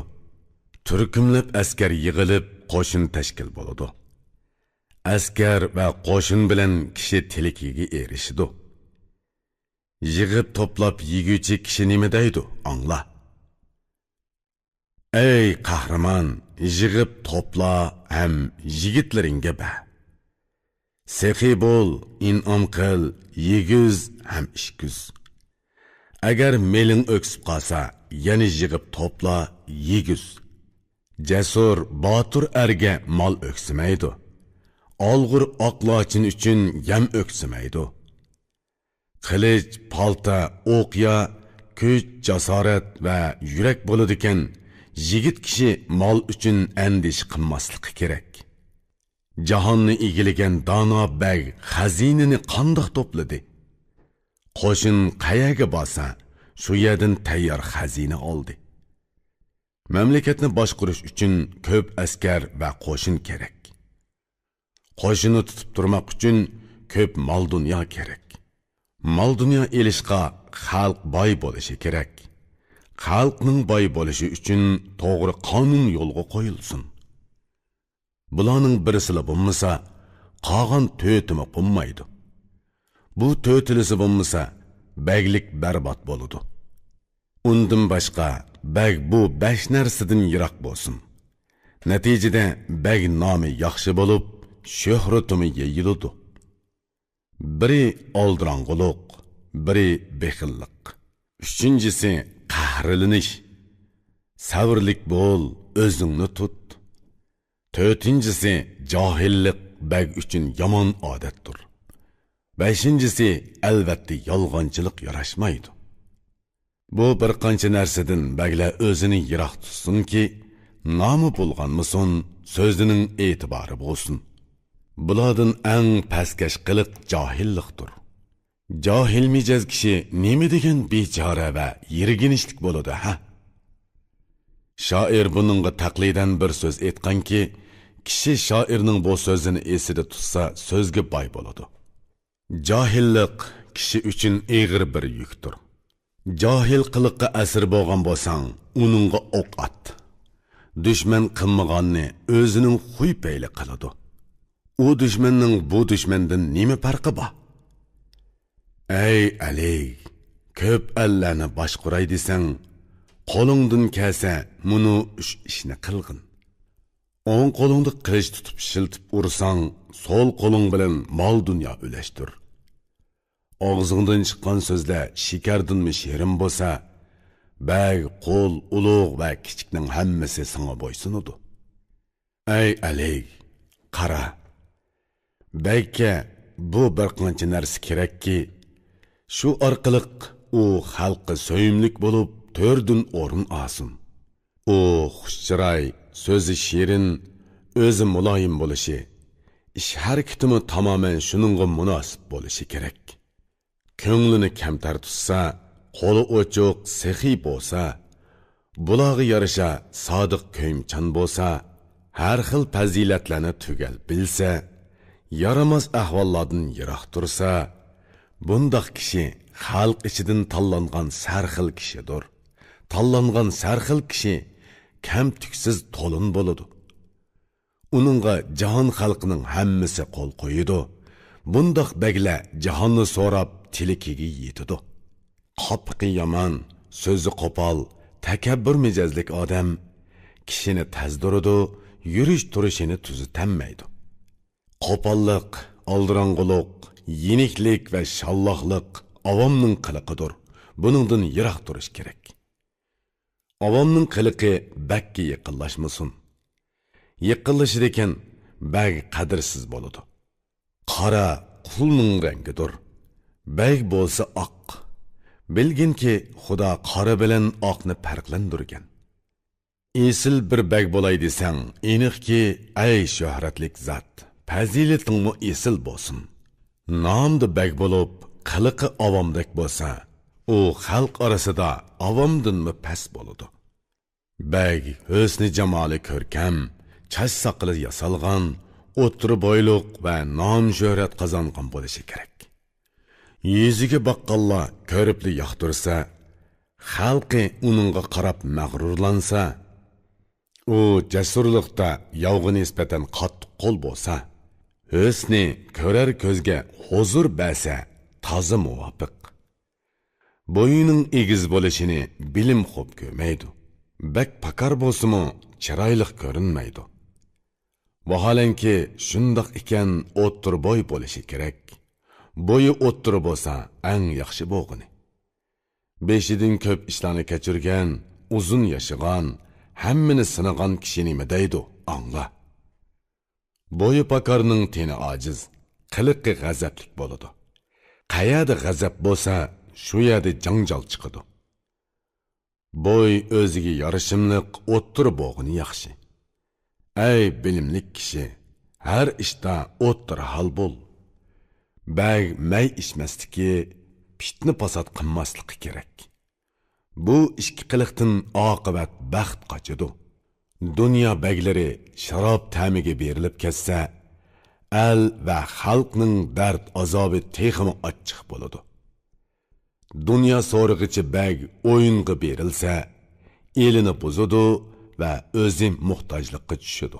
Turkumlab askar yig'ilib qo'shin tashkil bo'ladi. Askar va qo'shin bilan kishi tilikiga erishidi. Yig'ib to'plab yiguvchi kishi nima deydi? Angla. Ey qahramon, yig'ib to'pla ham yigitlaringga ba. Seqi bo'l, in'om qil, yeguz ham ishkuz. Agar meling o'ksib qolsa, yana yig'ib to'pla, yeguz. Cesur, batur erge mal öksümeydi. Alğır aqlaçın üçün yem öksümeydi. Qiliç, palta, o'qya, kuch, jasorat va yurak bo'ladigan yigit kishi mol uchun andish qilmasligi kerak. Jahonni egilagan dono bag xazinini qandoq to'pladi? Qo'shin qayaga borsa, shu yerdan tayyor xazina oldi. Mamlakatni boshqarish uchun ko'p askar va qo'shin kerak. Qo'shinni tutib turmoq uchun ko'p mol dunyo kerak. Mol dunyo elishqa xalq boy bo'lishi kerak. Xalqning boy bo'lishi uchun to'g'ri qonun yo'lga qo'yilsin. Bularning birisila bo'lmasa, qolgan to'timi bo'lmaydi. Bu to'tilisi bo'lmasa, baglik barbod bo'ladi. Undan boshqa bag bu 5 narsadan yiroq bo'lsin. Natijada bag nomi yaxshi bo'lib, shuhratimi yeyiladi. Biri oldirang'uliq, biri bexillik. Uchinchisi qahrlanish. Sabrlik bo'l, o'zingni tut. To'rtinchisi johillik bag uchun yomon odatdir. Beshinchisi albatta yolg'onchilik yarashmaydi. Bu bir qancha narsadan baglar o'zini yiroq tutsinki, nomi bo'lganmisin, so'zining e'tibori bo'lsin. Bulardan eng pastkash qiliq johillikdir. Johil mijoz kishi nima degan bechora va yirginishlik bo'ladi, ha? Shoir buningga taqlidan bir so'z aytganki, kishi shoirning bu so'zini esida tutsa, so'zga boy bo'ladi. Johillik kishi uchun og'ir bir yukdir. Johil qiliqqa asir bo'lgan bo'lsang, uningga o'q at. Dushman qilmaganni o'zining xuy payli qiladi. U dushmanning bu dushmandan nima farqi bor? Ey Ali, ko'p allarni boshqaray desang, qo'lingdan kelsa, muni ishni qilgin. O'ng qo'lingda qilich tutib shiltib ursang, so'l qo'ling bilan mol dunyo ulashtir. Og'zingdan chiqqan so'zlar shikardanmi sherim bo'lsa, bag, qo'l, ulug' va kichikning hammasi senga bo'ysunadi. Ey Ali, qara. Bagga bu bir qancha narsa kerakki, shu orqali u xalqqa so'yimlik bo'lib, to'rdun o'rin olsin. U xushchiroy, so'zi shirin, o'zi muloyim bo'lishi, ish harakatimi tamoman shuningga munosib bo'lishi kerak. Ko'nglini kamtar tutsa, qo'li ochiq, sehiy bo'lsa, bularga yarasha sodiq ko'ymchan bo'lsa, har xil fazilatlarni tugal bilsa, yaramaz ahvollardan yiroq tursa, bundoq kishi xalq ichidan tanlangan sarxil kishidir. Tanlangan sarxil kishi kam tuksiz to'lin bo'ladi. Uningga jahon xalqining hammasi qo'l qo'yidi. Bundoq baglar jahonni so'rab tilikiga yetidi. Qopqi yomon, so'zi qo'pol, takabbur mijozlik odam kishini tazdiradi, yurish turishini tuzitanmaydi. Qo'pollik, oldirang'uliq, yeniklik va shalloqlik avomning qiliqidir. Buningdan yiroq turish kerak. Avomning qiliqi bagga yaqinlashmasin. Yaqinlashir ekan bag qadrsiz bo'ladi. Qora qulning rangidir. Bag bo'lsa oq. Bilginki Xudo qora bilan oqni farqlantirgan. Esil bir bag bo'lay desang, aniqki ay shuhratlik zot, fazilatingmi esil bo'lsin. Nomda bag bo'lib, qiliqi avomdek bo'lsa, u xalq orasida avomdanmi past bo'ladi. Bag husni jamoli ko'rkam, chash soqili yasalgan, o'tri boyliq va nom shuhrat qozongan bo'lishi kerak. Yuziga baqqallar ko'ribli yoqtirsa, xalqi uningga qarab mag'rurlansa, u jasurlikda yovg'i nisbatan qattiq qo'l bo'lsa, husni ko'rar ko'zga huzur bersa, toza muvofiq. Bo'yining egiz bo'lishini bilim xo'p ko'rmaydi. Bak pakar bo'lsa-mu, chiroyli ko'rinmaydi. Vaholanki shundoq ekan o'ttir boy bo'lishi kerak. Bo'yi o'ttir bo'lsa, eng yaxshi bo'g'ini. Beshidan ko'p ishlarni kechirgan, uzun yashagan, hammini sinagan kishi nima deydi, angla. Bo'yi pakarning teni ojiz, qiliqi g'azablik bo'ladi. Qayerda g'azab bo'lsa, shu yerda janjal chiqadi. Bo'y o'ziga yarashimliq o'ttir bo'g'ini yaxshi. Ey bilimlik kishi, har ishda o'ttir hal bo'l. Bag may ishmasligi, fitna fasod qilmasligi kerak. Bu ishki qiliqdan oqibat baxt qochadi. Dunyo baglari sharob ta'miga berilib ketsa, el va xalqning dard azobi texmi achchiq bo'ladi. Dunyo so'rig'ichi bag o'yinga berilsa, elini buzadi va o'zi muhtojlikka tushadi.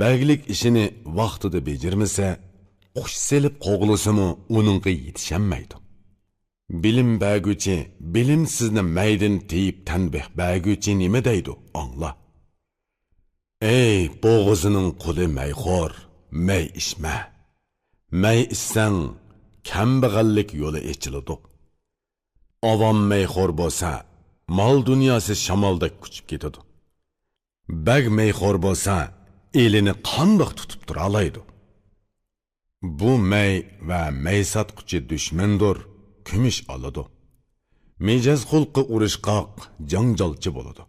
Baglik ishini vaqtida bejarmasa, qush selib qo'g'lisimi uningga yetishamaydi. Bilim bəgüçi, bilim sizni maydin teyip tanbih bəgüçi nima deydi, angla. Ey boğazının quli mayxor, may ishma. May ishsang, kambag'allik yo'li echiladi. Avam mayxor bo'lsa, mol dunyosi shamolda kuchib ketadi. Bag mayxor bo'lsa, elini qandoq tutib tura olaydi. Bu may va maysatquchi dushmandir. Kumush oladi. Mijaz xulqi urishqoq, janjalchi bo'ladi.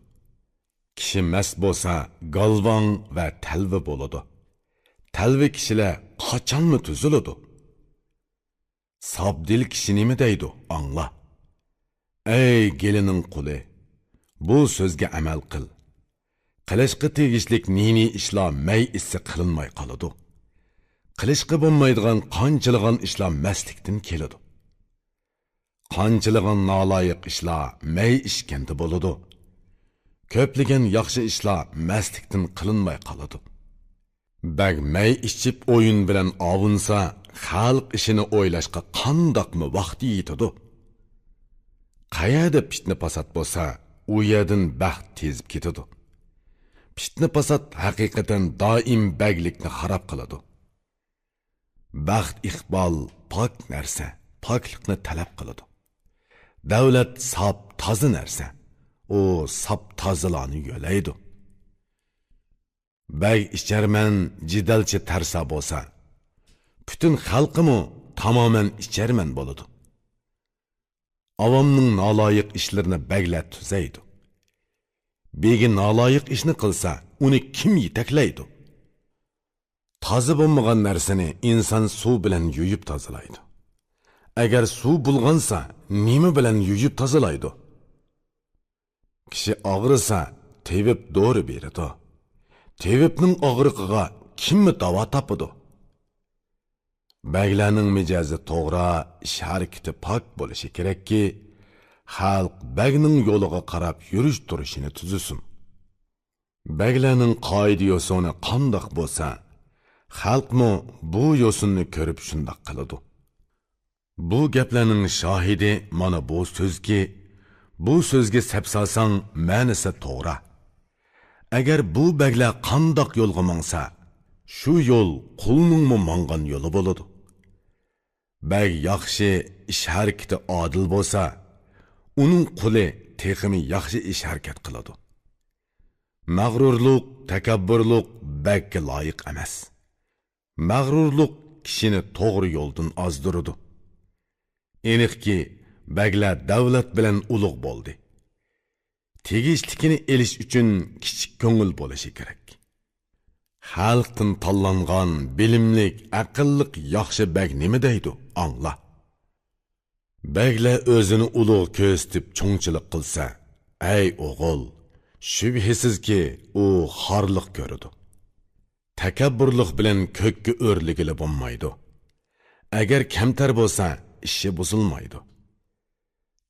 Kishi mast bo'lsa, galvon va talva bo'ladi. Talva kishilar qachonmi tuziladi? Sabdil kishi nima deydi, angla. Ey gelining quli, bu so'zga amal qil. Qilishqa tegishlik nini ishlar may issi qilinmay qoladi. Qilishqa bo'lmaydigan qanchilgan ishlar mastlikdan keladi. Qanchilgan naloyiq ishlar may ishkanda bo'ladi. Ko'pligan yaxshi ishlar mastlikdan qilinmay qoladi. Bag may ichib o'yin bilan ovunsa, xalq ishini o'ylashga qandoqmi vaqti yetadi. Qayerda fitna fasod bo'lsa, u yerdan baxt tezib ketadi. Fitna fasod haqiqatan doim baglikni xarob qiladi. Baxt iqbol pok narsa, poklikni talab qiladi. Davlat sop toza narsa, u sop tozalarni yo'laydi. Bag icharman jidalchi tarsa bo'lsa, butun xalqimi tamoman icharman bo'ladi. Avomning noloyiq ishlarini baglar tuzaydi. Begi noloyiq ishni qilsa, uni kim yetaklaydi? Toza bo'lmagan narsani inson suv bilan yuyib tozalaydi. Agar suv bulg'ansa, nima bilan yuyib tozalaydi? Kishi og'risa, tevib dori beradi. Tevibning og'riqiga kimmi davo topadi? Baglarning mijozi to'g'ri, ish harakati pok bo'lishi kerakki, xalq bagning yo'liga qarab yurish turishini tuzusin. Baglarning qoida yo'sini qandoq bo'lsa, xalqmi bu yo'sinni ko'rib shundoq qiladi. Bu gaplarning shohidi mana bu so'zki, bu so'zga sapsasang ma'nisi to'g'ri. Agar bu baglar qandoq yo'lga mangsa, shu yo'l qulning mangan yo'li bo'ladi. Bag yaxshi ish harakati adil bo'lsa, uning quli texmi yaxshi ish harakat qiladi. Mag'rurlik, takabburlik bagga loyiq emas. Mag'rurlik kishini to'g'ri yo'ldan ozdiradi. Aniqki, baglar davlat bilan ulug' bo'ldi. Tegishlikini elish uchun kichik ko'ngil bo'lishi kerak. Xalqdan tanlangan bilimlik, aqlliq yaxshi bag nima deydi? Angla. Baglar o'zini ulug' ko'stib cho'ngchilik qilsa, ey o'g'il, shubhisizki u xorliq ko'radi. Takabburlik bilan ko'kka o'rligili bo'lmaydi. Agar kamtar bo'lsa, ishi buzilmaydi.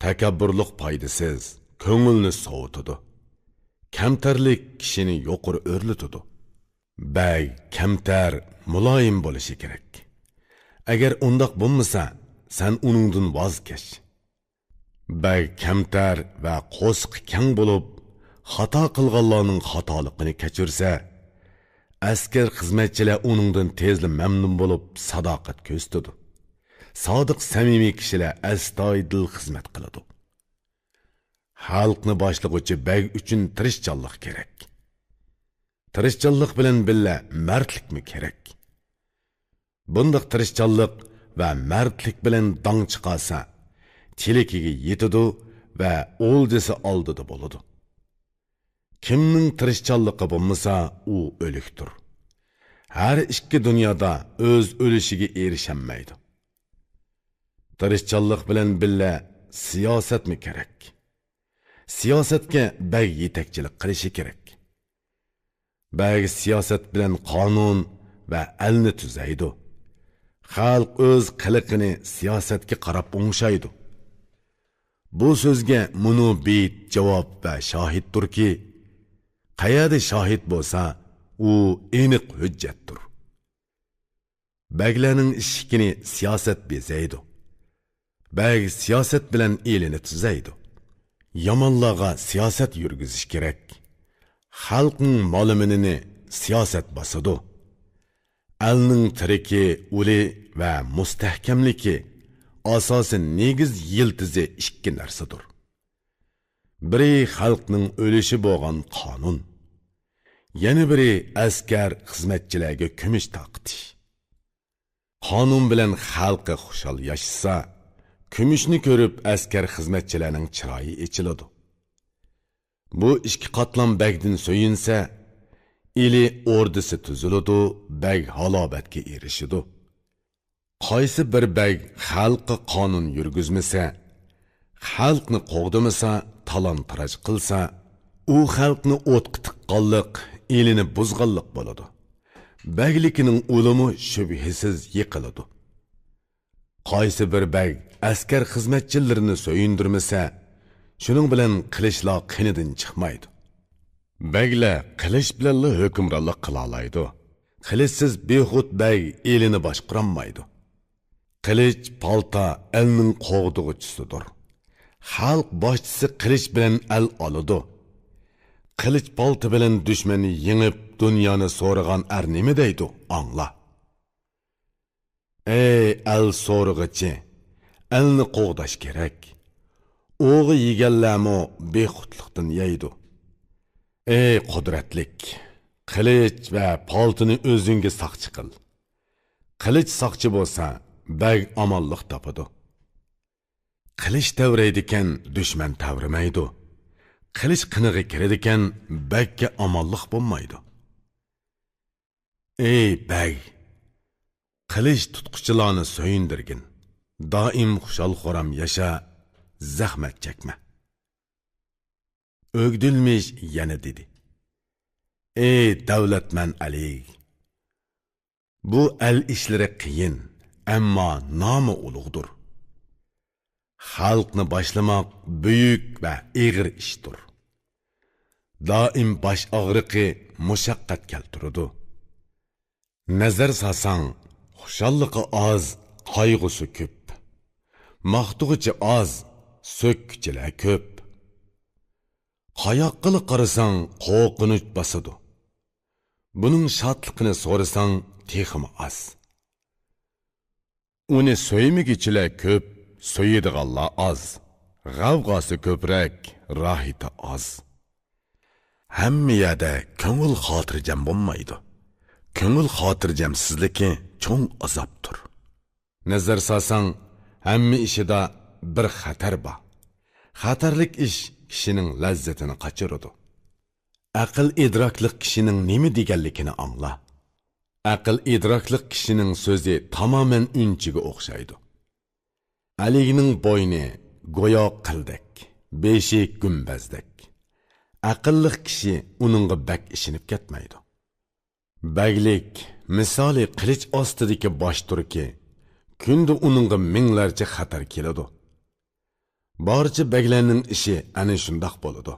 Takabburlik foydasiz, ko'ngilni sovutadi. Kamtarlik kishini yuqori o'rlitadi. Bag kamtar, muloyim bo'lishi kerak. Agar undoq bo'lmasa, sen uningdan voz kech. Bag kamtar va qo'sqi kang bo'lib, xato qilganlarning xatoligini kechirsa, askar xizmatchilar uningdan tezli mamnun bo'lib, sadoqat ko'rsatadi. Sodiq samimiy kishilar astoydil xizmat qiladi. xalqni boshlig'uvchi bag uchun tirishchanlik kerak. Tirishchanlik bilan billa mardlikmi kerak. Bundaq tirishchanlik va mardlik bilan dong chiqasa, tilikiga yetadi va o'ldisi oldida bo'ladi. Kimning tirishchanligi bo'lmasa, u o'likdir. Har ikki dunyoda o'z o'lishiga erishamaydi. Tirishchanlik bilan billa siyosatmi kerak? Siyosatga bag yetakchilik qilishi kerak. Bag siyosat bilan qonun va elni tuzaydi. Xalq o'z qiliqini siyosatga qarab o'ngshaydi. Bu so'zga munubit javob va shohiddirki, qayerda shohid bo'lsa, u aniq hujjatdir. Baglarning ishikini siyosat bezaydi. Bag siyosat bilan elini tuzaydi. Yomonlarga siyosat yurgizish kerak. Xalqning mol-mulkini siyosat bosadi. Elning tiriki, uli va mustahkamligi asosi negiz yiltizi ikki narsadir. Biri xalqning o'lishi bo'lgan qonun, yana biri askar xizmatchilarga kumush taqtish. Qonun bilan xalqi xushal yashasa, kumushni ko'rib askar xizmatchilarning chiroyi ochiladi. Bu ikki qatlam bagdan so'yinsa, ili ordisi tuziladi, bag halobatga erishidi. Qaysi bir bag xalqqa qonun yurgizmasa, xalqni qo'g'dimasa, talon-taraj qilsa, u xalqni o'tqa tiqqanlik, elini buzganlik bo'ladi. Baglikining o'limi shubhasiz yiqiladi. Qaysi bir bag askar xizmatchilarini so'yindirmasa, shuning bilan qilishlar qinidan chiqmaydi. Baglar qilish bilan hukmronlik qila oladi. Qilishsiz behud bag elini boshqarolmaydi. Qilich palta elning qo'g'dug'uchisidir. Xalq boshchisi qilich bilan el oladi. Qilich palta bilan dushmanni yengib, dunyoni so'rag'an nima deydi? Angla. Ey el so'rg'ichi, elni qo'g'dash kerak. O'g'i yeganlarmi behudlikdan yeydi. Ey qudratlik, qilich va paltini o'zingga saqchi qil. Qilich saqchi bo'lsa, bag amonlik topadi. Qilich tavraydikan, dushman tavrimaydi. Qilich qinig'i kiradikan, bagga amonlik bo'lmaydi. Ey bag, qilich tutquchilarni so'yindirgin. Doim xushal-xo'ram yasha, zahmat chekma. O'gdilmish yana dedi. Ey davlatman Ali, bu el ishlari qiyin, ammo nomi ulug'dir. Xalqni boshlamoq buyuk va og'ir ishdir. Doim bosh og'riqi mushaqqat keltiradi. Nazar solsang, xushalliqi oz, qayg'usi ko'p. Maqtug'ichi oz, so'kkichilar ko'p. Qayoqqili qarasang, qo'rqinch bosadi. Buning shodligini so'rasang, texmi oz. Uni so'ymigichilar ko'p, so'yadiganlar oz. G'avg'osi ko'prak, rohiti oz. Hamma yerda ko'ngil xotirjam bo'lmaydi. Ko'ngil xotirjamsizligi cho'ng azobdir. Nazar solsang, hamma ishida bir xatar bor. Xatarlik ish kishining lazzatini qochiradi. Aql idroklik kishining nima deganligini angla. Aql idroklik kishining so'zi tamoman unchiga o'xshaydi. Alining bo'yni go'yo qildek, beshi gumbazdek. Aqlli kishi uningga bak ishinib ketmaydi. Baglik misoli qilich ostidagi boshturki, kunda uningga minglarcha xatar keladi. Barcha baglarning ishi ana shundoq bo'ladi.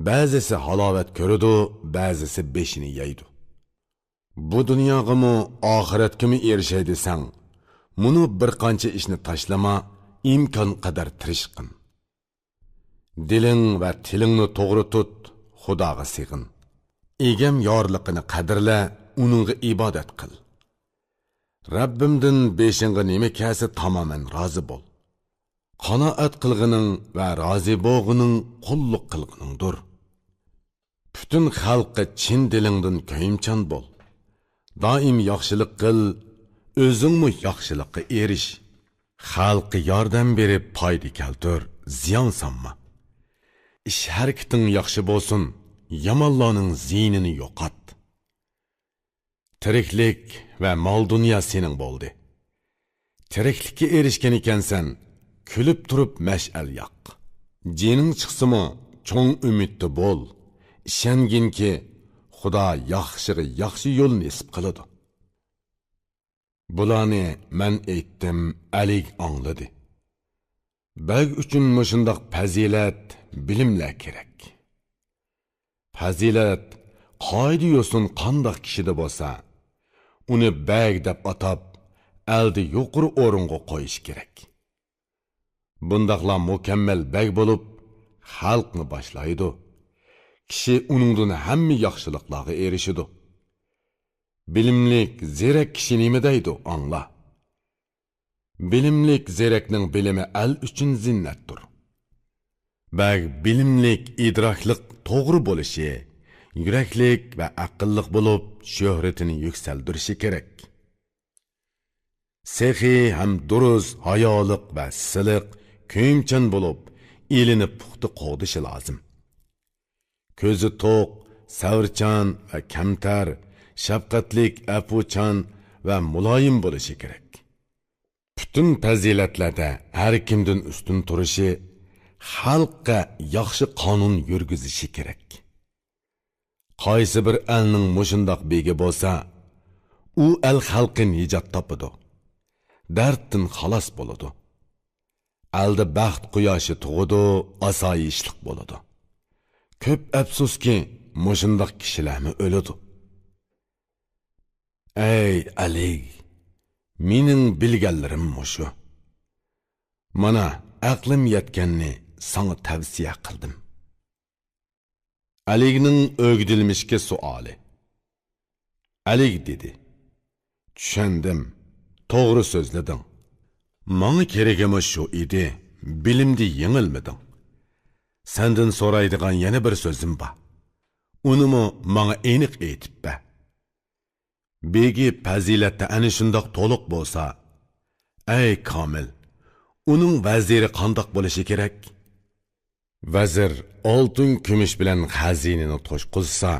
Ba'zisi halovat ko'radi, ba'zisi beshini yeydi. Bu dunyog'imi oxiratgami erishay desang, muni bir qancha ishni tashlama, imkon qadar tirishqin. Diling va tilingni to'g'ri tut, Xudoga sig'in. Egam yorliqini qadrla, uningga ibodat qil. Rabbimdan beshingga nima kelsa tamoman rozi bo'l. qanoat qilg'ining va rozi bo'lg'ining qulluq qilg'iningdir. Bütün xalqqa chin dilingdan ko'yimchan bo'l. Doim yaxshilik qil, o'zingmi yaxshilikqa erish. Xalqqa yordam berib foyda keltir, ziyon sanma. Ish harakating yaxshi bo'lsin, yomonlarning ziynini yo'qot. Tiriklik va mol dunyo sening bo'ldi. Tiriklikka erishgan ekansan, kulib turib mash'al yoq. Jining chiqsimi, cho'ng umidda bo'l. Ishonginki, Xudo yaxshiga yaxshi yo'l nasib qiladi. Bularni men aytdim, Alik angladi. Bag uchun mushundaq fazilat, bilimlar kerak. Fazilat qoida yo'sin qandoq kishida bo'lsa, uni bag deb atab, aldi yuqori o'ringa qo'yish kerak. Bundaqlar mukammal bag bo'lib, xalqni boshlaydi. Kishi uningdan hamma yaxshiliklarga erishidi. Bilimlik, zerak kishi nima deydi, angla. Bilimlik, zerakning bilimi el uchun zinnatdir. Bag bilimlik, idroklik to'g'ri bo'lishi, yuraklik va aqlliq bo'lib, shuhratini yuksaltirishi kerak. Sehi ham durust, hayoliq va siliq, ko'yimchan bo'lib, elini puxta qo'dishi lozim. Ko'zi to'q, savrchan va kamtar, shafqatlik, afuchan va muloyim bo'lishi kerak. Bütün fazilatlarda har kimdan ustun turishi, xalqqa yaxshi qonun yurgizishi kerak. Qaysi bir elning mushundoq begi bo'lsa, u el xalqi nijot topadi. Darddan xalos bo'ladi. Alda baxt quyoshi tug'idi, osoyishlik bo'ladi. Ko'p afsuski, mushundoq kishilarni o'ladi. Ey Ali, mening bilganlarim mushu. Mana aqlim yetganni sana tavsiya qildim. Aligning o'gdilmishga suoli. Alik dedi. Tushundim, to'g'ri so'zlading. Menga keragim shu edi, bilimdi yengilmeding. Senden so'raydigan yana bir so'zim bor. Unimi menga aniq aytib ber. Begi fazilatda ana shundoq to'liq bo'lsa, ey Komil, uning vaziri qandoq bo'lishi kerak? Vazir oltin kumush bilan xazinani to'shqilsa,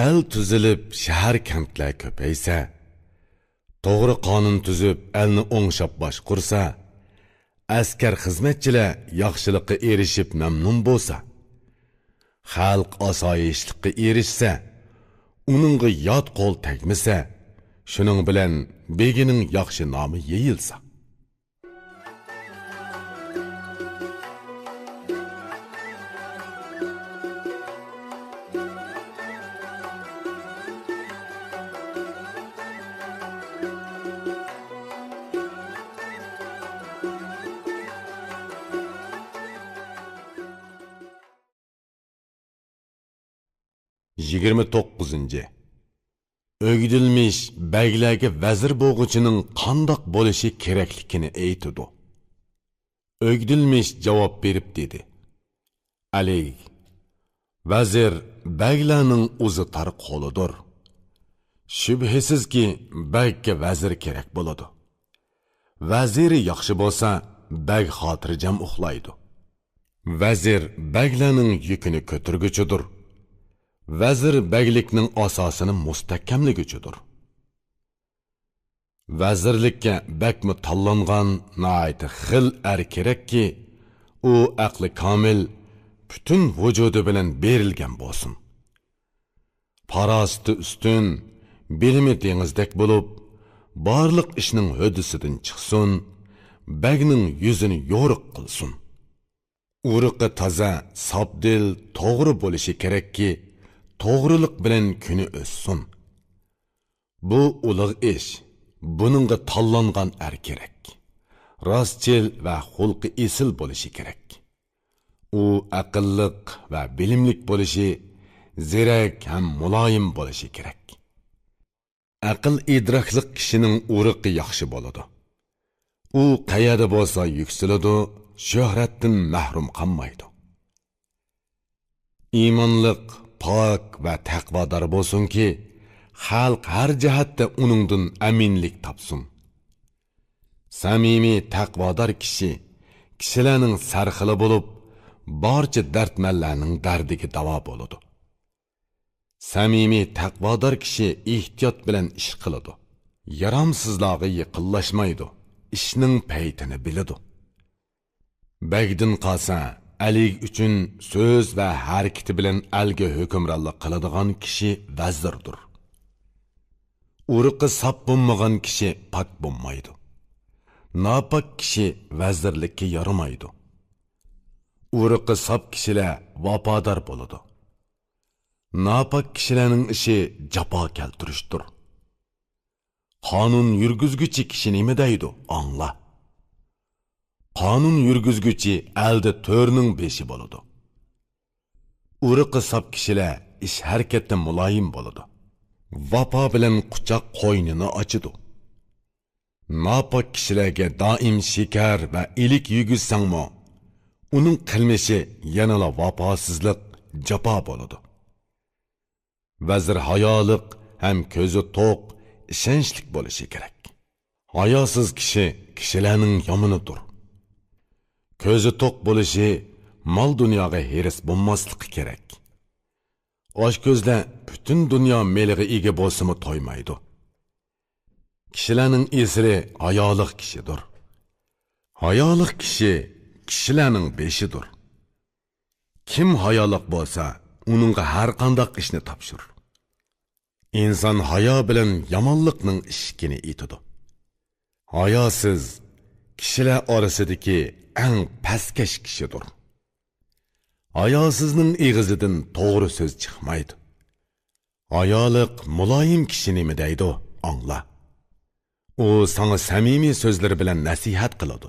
el tuzilib shahar kentlar ko'paysa, to'g'ri qonun tuzib elni o'ngshab boshqursa, askar xizmatchilar yaxshilikqa erishib mamnun bo'lsa, xalq osoyishlikqa erishsa, uningga yot qo'l tegmasa, shuning bilan begining yaxshi nomi yeyilsa. Yigirmi 29. O'gdilmish baglarga vazir bo'g'ichining qandoq bo'lishi kerakligini aytdi. O'gdilmish javob berib dedi. Ali, vazir baglarning o'zi tar qo'lidir. Shubhisizki bagga vazir kerak bo'ladi. Vaziri yaxshi bo'lsa, bag xotirjam uxlaydi. Vazir baglarning yukini ko'targuchidir. Vazir baglikning asosini mustahkamliguchidir. Vazirlikka bakmi tanlangan nihoyat xil kerakki, u aqli komil, bütün vujudi bilan berilgan bo'lsin. Farosati ustun, bilimi dengizdek bo'lib, barliq ishning hodisidan chiqsin, bagning yuzini yo'riq qilsin. Uruqi toza, sobdil, to'g'ri bo'lishi kerakki, to'g'rilik bilan kuni o'ssin. Bu ulug' ish, buningga tanlangan kerak. Rostchil va xulqi esil bo'lishi kerak. U aqlliq va bilimlik bo'lishi, zirak ham muloyim bo'lishi kerak. Aql idrokli kishining uruqi yaxshi bo'ladi. u qayerda bo'lsa yuksaladi, shuhratdan mahrum qolmaydi. Iymonliq, pok va taqvodor bo'lsinki, xalq har jihatda uningdan aminlik topsin. Samimiy taqvodor kishilarning sarxili bo'lib, barcha dardmanlarning dardiga davo bo'ladi. Samimiy taqvodor kishi ehtiyot bilan ish qiladi. Yaramsizlarga yiqinlashmaydi. Ishning paytini biladi. Bagdin qolsa, alik uchun so'z va harakati bilan alga hukmronlik qiladigan kishi vazirdir. Uruqi sap bo'lmagan kishi pak bo'lmaydi. Napak kishi vazirlikka yaramaydi. Uruqi sap kishilar vafodor bo'ladi. Napak kishilarning ishi jafo keltirishdir. Qonun yurgizguchi kishi nima deydi? Angla. Qonun yurgizguchi elda to'rning beshi bo'ladi. Uruqi sap kishilar ish harakatda muloyim bo'ladi. Vafo bilan quchoq qo'ynini ochidi. Napak kishilarga doim shikar va ilik yugizsangmi, uning qilmishi yanala vafosizlik, jafo bo'ladi. Vazir hayoliq ham ko'zi to'q, ishonchlik bo'lishi kerak. Hayosiz kishi kishilarning yomonidir. Ko'zi to'q bo'lishi, mol dunyoga heris bo'lmasligi kerak. Osh ko'zlar butun dunyo meliga ega bo'lsa-mu to'ymaydi. Kishilarning esiri hayoliq kishidir. Hayoliq kishi kishilarning beshidir. Kim hayoliq bo'lsa, uningga har qanday ishni topshir. İnsan hayo bilan yomonlikning ishkini etadi. Hayosiz kishilar orasidagi eng pastkash kishidir. Hayosizning eg'izidan to'g'ri so'z chiqmaydi. Hayoliq muloyim kishi nima deydi? Angla. U sana samimiy so'zlar bilan nasihat qiladi.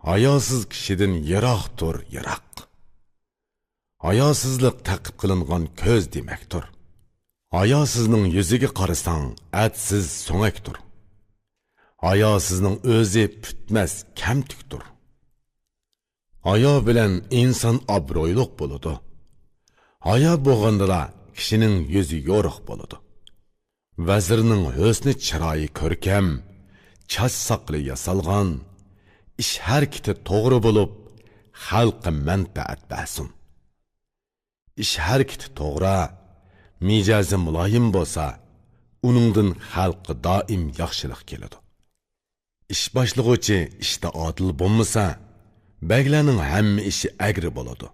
Hayosiz kishidan yiroq tur, yiroq. Hayosizlik taqib qilingan ko'z demakdir. Hayosizning yuziga qarasang, atsiz so'ngakdir. Hayosizning o'zi putmas, kamtukdir. Hayo bilan inson obro'yliq bo'ladi. Hayo bo'lganda kishining yuzi yo'riq bo'ladi. Vazirning husni chiroyi ko'rkam, chash saqli yasalgan, ish harakati to'g'ri bo'lib, xalqqa manfaat bersin. Ish harakati to'g'ri, mijazi muloyim bo'lsa, uningdan xalqqa doim yaxshilik keladi. Ish boshlig'uvchi ishda odil bo'lmasa, baglarning hamma ishi agri bo'ladi.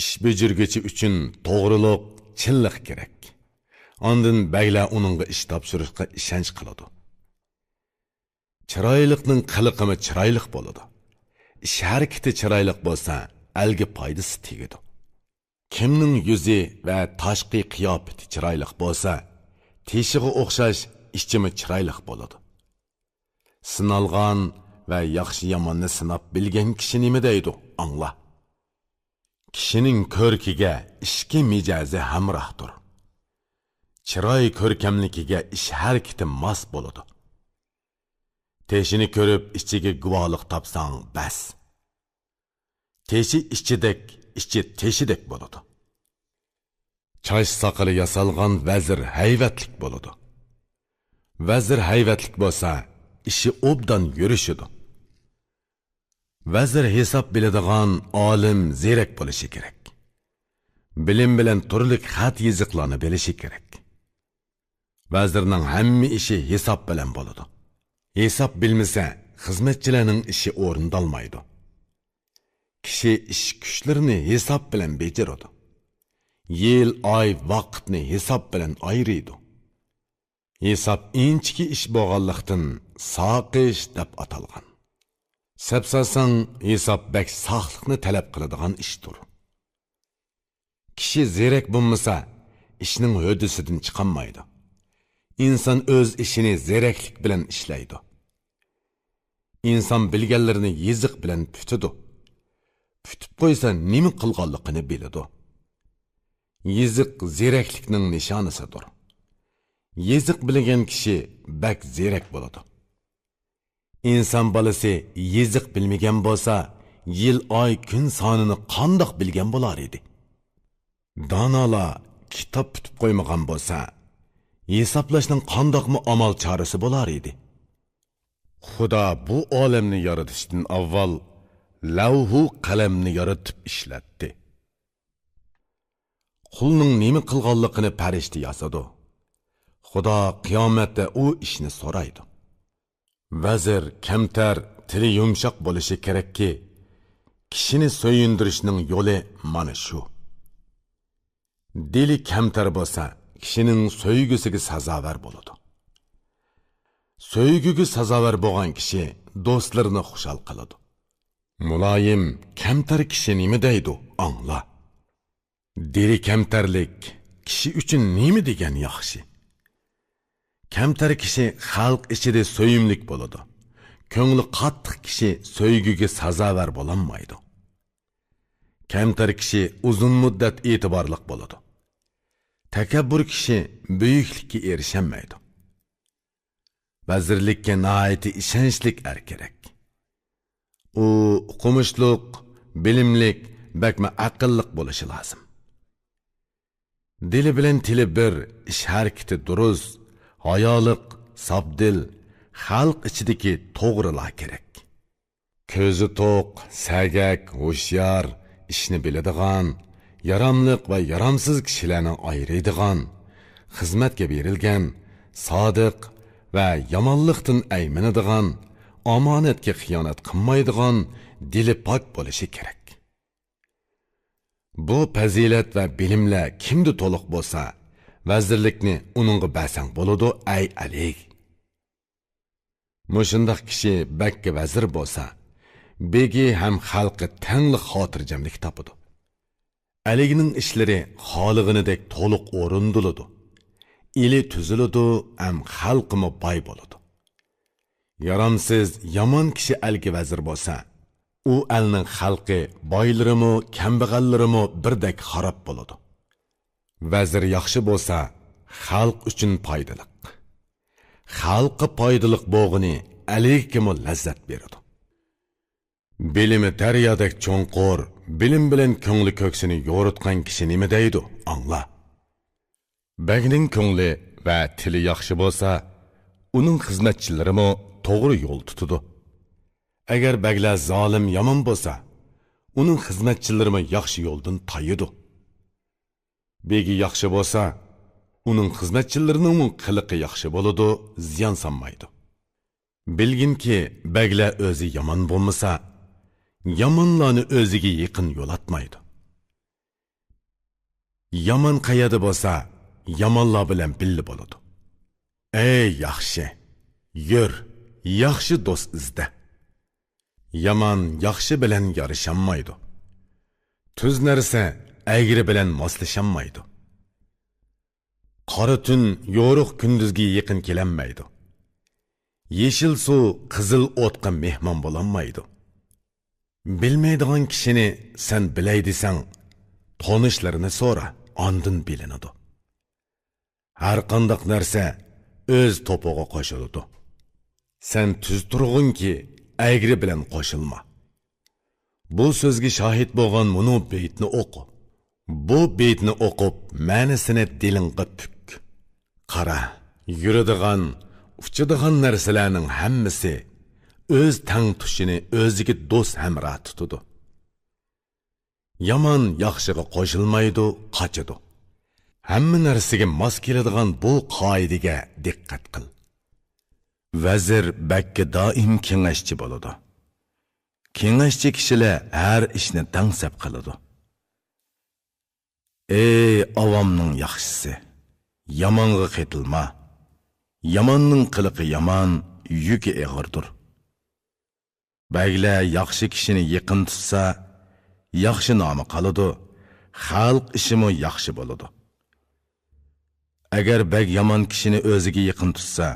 Ish bujurguchi uchun to'g'rilik, chinlik kerak. Ondan baglar uningga ish topshirishga ishonch qiladi. Chiroylikning qiliqimi chiroylik bo'ladi. Ish harakati chiroylik bo'lsa, alga foydasi tegadi. Kimning yuzi va tashqi qiyofati chiroylik bo'lsa, teshiga o'xshash ishchimi chiroylik bo'ladi. Sinalgan va yaxshi yomonni sinab bilgan kishi nima deydi? Angla. Kishining ko'rkiga ishki mijazi hamrohdir. Chiroy ko'rkamligiga ish harakati mos bo'ladi. Teshini ko'rib ichiga guvohlik topsang bas. Teshi ishchidek, ishchi teshidek bo'ladi. Chash saqili yasalgan vazir hayvatlik bo'ladi. Vazir hayvatlik bo'lsa, ishi obdan yurishidi. Vazir hisob biladigan olim, zerak bo'lishi kerak. Bilim bilan turli xat yiziqlarni bilishi kerak. Vazirning hamma ishi hisob bilan bo'ladi. Hisob bilmasa, xizmatchilarning ishi o'rindalmaydi. Kishi ish kuchlarini hisob bilan bajaradi. Yil, oy, vaqtni hisob bilan ayriydi. Hisob inchki ish bo'lganlikdan soqish deb atalgan. Sapsasang hisob bak saqliqni talab qiladigan ishdir. Kishi zerak bo'lmasa, ishning hodisidan chiqolmaydi. İnsan o'z ishini zeraklik bilan ishlaydi. İnsan bilganlarini yiziq bilan putidi. Putib qo'ysa nima qilganligini biladi. Yiziq zeraklikning nishonasidir. Yiziq bilgan kishi bak zerak bo'ladi. İnsan balası yeziq bilmegen bolsa, yil ay kun sonini qandoq bilgan bo'lar edi. Donolar kitob tutib qo'ymagan bo'lsa, hisoblashning qandoqmi amal chorasi bo'lar edi. Xudo bu olamni yaratishdan avval lavhu qalamni yaratib ishlatdi. Qulning nima qilganligini farishta yasadi. Xudo qiyomatda u ishni so'raydi. Vazir kamtar, tili yumshoq bo'lishi kerakki, kishini so'yindirishning yo'li mana shu. Dili kamtar bo'lsa, kishining so'ygisiga sazovar bo'ladi. So'yguga sazovar bo'lgan kishi do'stlarini xushal qiladi. Muloyim, kamtar kishi nima deydi? Angla. Dili kamtarlik kishi uchun nima degan yaxshi? Kamtar kishi xalq ichida so'yimlik bo'ladi. Ko'ngli qattiq kishi so'yguga sazovar bo'lolmaydi. Kamtar kishi uzun muddat e'tiborliq bo'ladi. Takabbur kishi buyuklikka erishamaydi. Vazirlikka nihoyatda ishonchlik kerak. U o'qimishliq, bilimlik, bakma aqlliq bo'lishi lozim. Dili bilan tili bir, ish harakati durust, hayoliq, sabdil, xalq ichidagi to'g'rilar kerak. Ko'zi to'q, sagak, hushyor, ishni biladigan, yaramliq va yaramsiz kishilarni ayiradigan, xizmatga berilgan, sodiq va yomonlikdan ayminadigan, omonatga xiyonat qilmaydigan, dili pok bo'lishi kerak. Bu fazilat va bilimlar kimda to'liq bo'lsa, vazirlikni uningga basang bo'ladi, ay alik. Mushundaq kishi bakka vazir bo'lsa, begi ham xalqi tangli xotirjamlik topadi. Aligining ishlari xolig'inidek to'liq o'rindiladi. Ili tuziladi, ham xalqimi boy bo'ladi. Yaramsiz, yomon kishi algi vazir bo'lsa, u alning xalqi boylarimi, kambag'allarimi birdek xarob bo'ladi. Vazir yaxshi bo'lsa, xalq uchun foydali. Xalqqa foydali bo'g'ini aligimi lazzat beradi. Bilimi daryodek cho'nqur, bilim bilan ko'ngli ko'ksini yo'ritgan kishi nima deydi? Angla. Bagning ko'ngli va tili yaxshi bo'lsa, uning xizmatchilarimi to'g'ri yo'l tutadi. Agar baglar zolim, yomon bo'lsa, uning xizmatchilarimi yaxshi yo'ldan tayidi. Begi yaxshi bo'lsa, uning xizmatchilarining qiliqi yaxshi bo'ladi, ziyon solmaydi. Bilginki, baglar o'zi yomon bo'lmasa, yomonlarni o'ziga yaqin yo'latmaydi. Yomon qayada bo'lsa, yomonlar bilan birga bo'ladi. Ey yaxshi, yur, yaxshi do'st izda. Yomon yaxshi bilan yarashamaydi. Tuz narsa agri bilan moslashamaydi. Qora tun yo'ruq kunduzga yaqin kelanmaydi. Yeshil suv qizil o'tqa mehmon bo'lolmaydi. Bilmaydigan kishini sen bilay desang, tonishlarini so'ra, ondan bilinadi. Har qanday narsa o'z to'pog'iga qo'shiladi. Sen tuz turg'unki, agri bilan qo'shilma. Bu so'zga shohid bo'lgan bunu beytni o'qi. Bu beytni o'qib, ma'nosini dilingga puk. Qara, yuradigan, uchadigan narsalarning hammasi o'z tang tushini o'ziga do'st hamroh tutadi. Yomon yaxshiga qo'shilmaydi, qochadi. Hamma narsaga mos keladigan bu qoidaga diqqat qil. Vazir bakka doim kengashchi bo'ladi. Kengashchi kishilar har ishni tangsab qiladi. Ey avomning yaxshisi, yomonga qetilma. Yomonning qiliqi yomon, yuki og'irdir. Baglar yaxshi kishini yaqin tutsa, yaxshi nomi qoladi, xalq ishimi yaxshi bo'ladi. Agar bag yomon kishini o'ziga yaqin tutsa,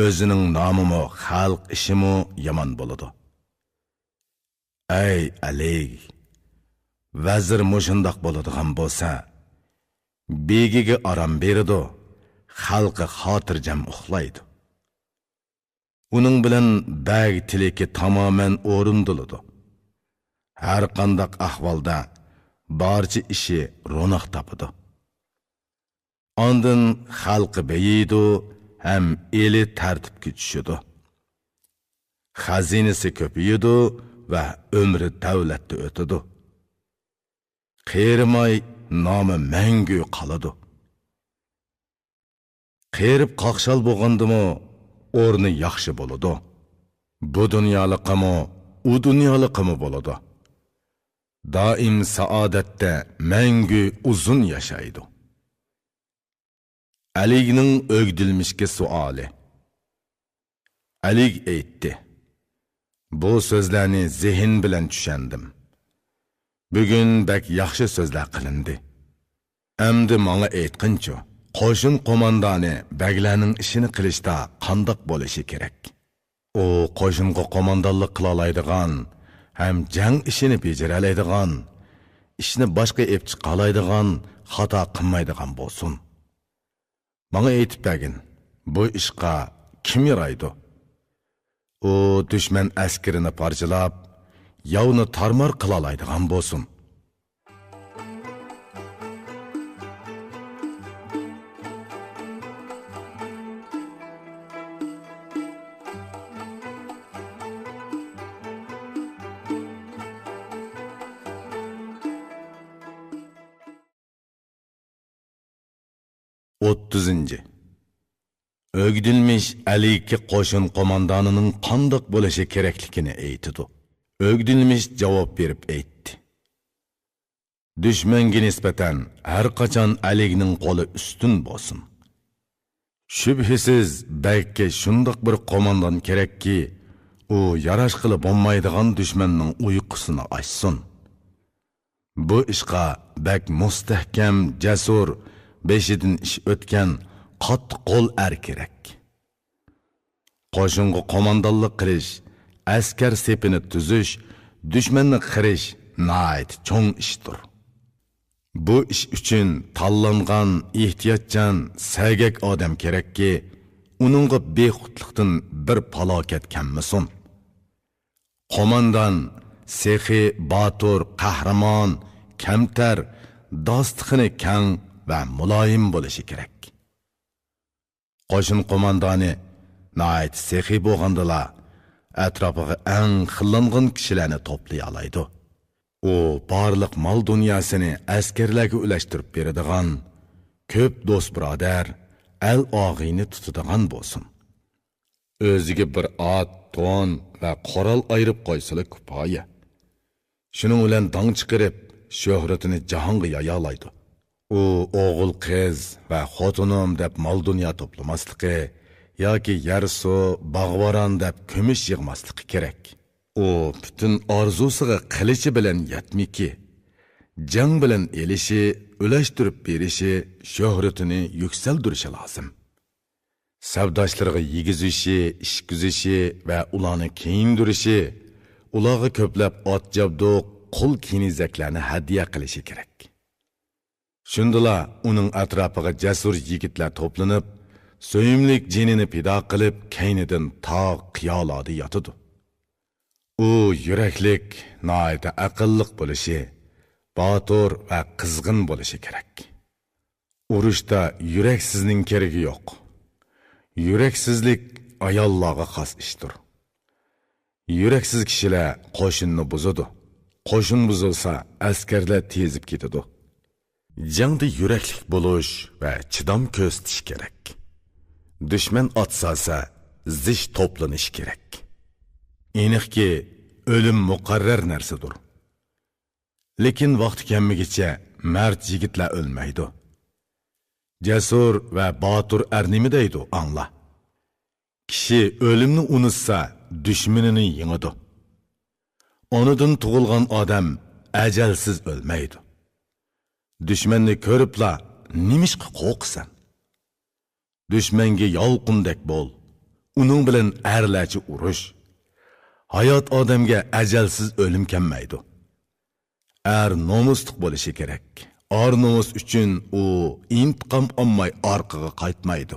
o'zining nomimi, xalq ishimi yomon bo'ladi. Ey Ali, vazir mushundoq bo'ladigan bo'lsa, begiga orom beradi, xalqi xotirjam uxlaydi. Uning bilan bag tileki tamamen o'rindiladi. Har qandaq ahvolda barcha ishi ro'naq topadi. Ondan xalqi beyiydi ham eli tartibga tushadi. Xazinasi ko'payadi va umri davlatda o'tadi. Qerimay nomi mangu qoladi. Qerib qaqshal bo'lgandimi o'rni yaxshi bo'ladi. Bu dunyolikmi, u dunyolikmi bo'ladi. Doim saodatda mangu uzun yashaydi. Aligning o'gdilmishga suoli. Alig aytdi: Bu so'zlarni zehn bilan tushandim. Bugun bak yaxshi so'zlar qilindi. Endi menga aytqinchi, qo'shin qo'mondoni baglarning ishini qilishda qandoq bo'lishi kerak? U qo'shinga qo'mondonlik qila oladigan, ham jang ishini bejara oladigan, ishni boshqa ep chiqa oladigan, xato qilmaydigan bo'lsin. Menga aytib bergin, bu ishqa kim yaraydi? U dushman askarini parchalab, yovni tarmar qila oladigan bo'lsin. O'ttizinchi. O'gdilmish Aliki qo'shin qo'mondonining qandoq bo'lishi kerakligini aytdi. O'gdilmish javob berib aytdi: Dushmanga nisbatan har qachon Alikning qo'li ustun bo'lsin. Shubhisiz bakka shundoq bir qo'mondon kerakki, u yarash qilib bo'lmaydigan dushmanning uyqusini ochsin. Bu ishqa bak mustahkam, jasur, beshidan ish o'tgan qattiq qo'l kerak. Qo'shinga qo'mondonlik qilish, askar sepini tuzish, dushmanni qirish nihoyat cho'ng ishdir. Bu ish uchun tanlangan, ehtiyotchan, sagak odam kerakki, uningga bexudlikdan bir falokat kelmasin. Qo'mondon sehi, botur, qahramon, kamtar, dostixini kang va muloyim bo'lishi kerak. Qo'shin qo'mondoni nihoyat sehi bo'lgandila atrofiga eng xillangan kishilarni to'play oladi. U barliq mol dunyosini askarlarga ulashtirib beradigan, ko'p do'st birodar, el og'ini tutadigan bo'lsin. O'ziga bir ot, to'n va qoral ayirib qo'ysalar kifoya. Shuning bilan dong chiqarib, shuhratini jahonga yoya oladi. U o'g'il qiz va xotinim deb mol dunyo to'plamasligi yoki yer suv, bog'voron deb kumush yig'masligi kerak. U butun orzusiga qilichi bilan yetmiki, jang bilan elishi, ulashtirib berishi, shuhratini yuksaltirishi lozim. Savdoshlariga yegizishi, ish kuzishi va ularni kiyindirishi, ularga ko'plab ot jabduq, qo'l kinizaklarni hadya qilishi kerak. Shundala uning atrofiga jasur yigitlar to'planib, so'yimlik jinini pido qilib, kaynidan tog' qiyoladi yotadi. U yuraklik, noita aqlliq bo'lishi, botur va qizg'in bo'lishi kerak. Urushda yuraksizning keragi yo'q. Yuraksizlik ayollarga xos ishdir. Yuraksiz kishilar qo'shinni buzadi. Qo'shin buzilsa, askarlar tezib ketadi. Jangda yuraklik bo'lish va chidam ko'rsatish kerak. Dushman otsa zich to'planish kerak. Aniqki, o'lim muqarrar narsadir. Lekin vaqt kelmagicha mard yigitlar o'lmaydi. Jasur va botur nima deydi, angla. Kishi o'limni unutsa, dushmanini yengadi. Onidan tug'ilgan odam ajalsiz o'lmaydi. Dushmanni ko'ribla nimishqa qo'rqsan? Dushmanga yolqindek bo'l. Uning bilan arlarcha urush. Hayot odamga ajalsiz o'lim kelmaydi. Nomusliq bo'lishi kerak. Nomus uchun u intiqom olmay orqaga qaytmaydi.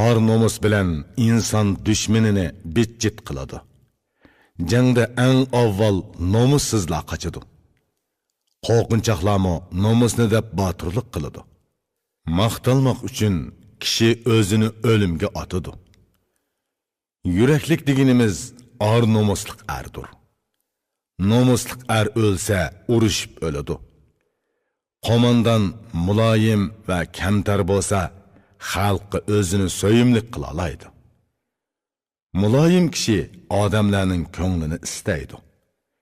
Ar nomus bilan inson dushmanini bitjit qiladi. Jangda eng avval nomussizlar qochadi. Qo'rqinchoqlarmi nomusni deb botirlik qiladi. Maqtalmoq uchun kishi o'zini o'limga otadi. Yuraklik deganimiz ar nomuslik erdir. Nomuslik er o'lsa urushib o'ladi. Qo'mondan muloyim va kamtar bo'lsa, xalqqa o'zini so'yimlik qila oladi. Muloyim kishi odamlarning ko'nglini istaydi.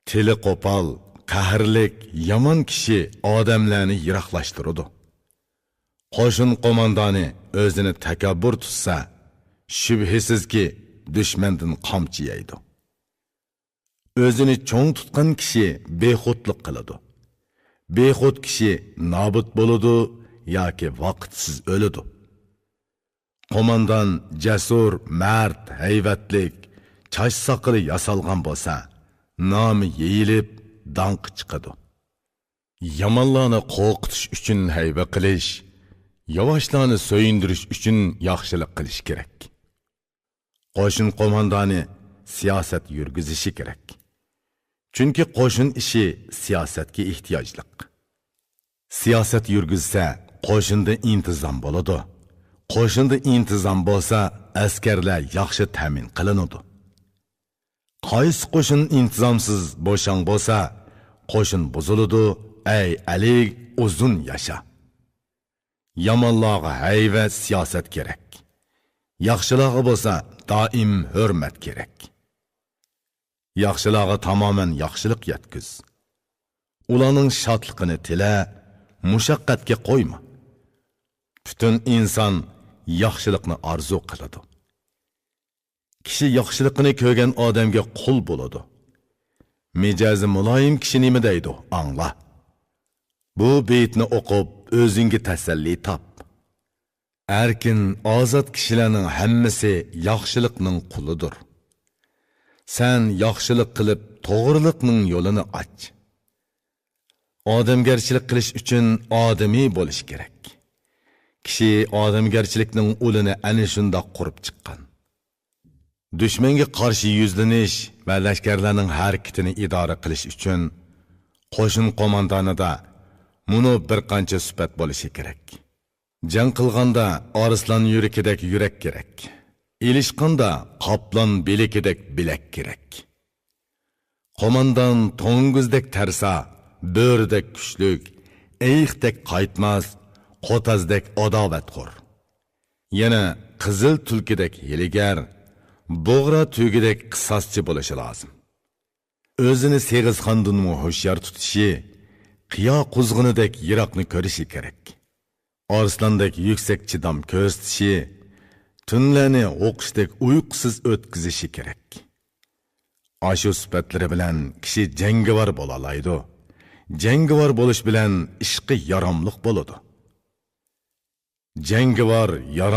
Tili qo'pol, qahrlik, yomon kishi odamlarni yiroqlashtiradi. Qo'shin qo'mondoni o'zini takabbur tutsa, shubhisizki dushmandan qamchi yeydi. O'zini cho'ng tutgan kishi bexudlik qiladi. Bexud kishi nobud bo'ladi yoki vaqtsiz o'ladi. Qo'mondan jasur, mard, hayvatlik, chash soqili yasalgan bo'lsa, nomi yeyilib, danqi chiqadi. Yomonlarni qo'rqitish uchun hayba qilish, yavoshlarni so'yindirish uchun yaxshilik qilish kerak. Qo'shin qo'mondoni siyosat yurgizishi kerak. Chunki qo'shin ishi siyosatga ehtiyojliq. Siyosat yurgizsa, qo'shinda intizom bo'ladi. Qo'shinda intizom bo'lsa, askarlar yaxshi ta'min qilinadi. Qaysi qo'shin intizomsiz bo'shang bo'lsa, qo'shin buziladi. Ey Ali, uzun yasha. Yomonlarga hayva siyosat kerak. Yaxshilarga bo'lsa, doim hurmat kerak. Yaxshilarga tamoman yaxshilik yetkiz. Ularning shodligini tila, mushaqqatga qo'yma. Butun inson yaxshilikni orzu qiladi. Kishi yaxshilikni ko'rgan odamga qul bo'ladi. Mijozi muloyim kishi nima deydi? Angla. Bu beytni o'qib, o'zingga tasalli top. Erkin, ozod kishilarning hammasi yaxshilikning qulidir. Sen yaxshilik qilib, to'g'rilikning yo'lini och. Odamgarchilik qilish uchun odamiy bo'lish kerak. Kishi odamgarchilikning ulini ana shunda qurib chiqqan. Dushmanga qarshi yuzlanish va lashkarlarning harakatini idora qilish uchun qo'shin qo'mondonida buni bir qancha sifat bo'lishi kerak. Jang qilganda arslan yurakidek yurak kerak. Ilishqanda qoplon belikidek bilak kerak. Qo'mondan to'nguzdek tarsa, bo'rdek kuchlik, eyiqdek qaytmas, qo'tazdek adovatxo'r. Yana qizil tulkidek hiligar, bo'g'ra tugidek qisoschi bo'lishi lozim. O'zini seg'izxondunmu hushyor tutishi, qiyo quzg'unidek yiroqni ko'rishi kerak. Arslandek yuksak chidam ko'rsatishi, tunlarni o'qishdek uyqusiz o'tkazishi kerak. Ashu sifatlari bilan kishi jangovar bo'la oladi. Jangovar bo'lish bilan ishqi yaramliq bo'ladi. Jangovar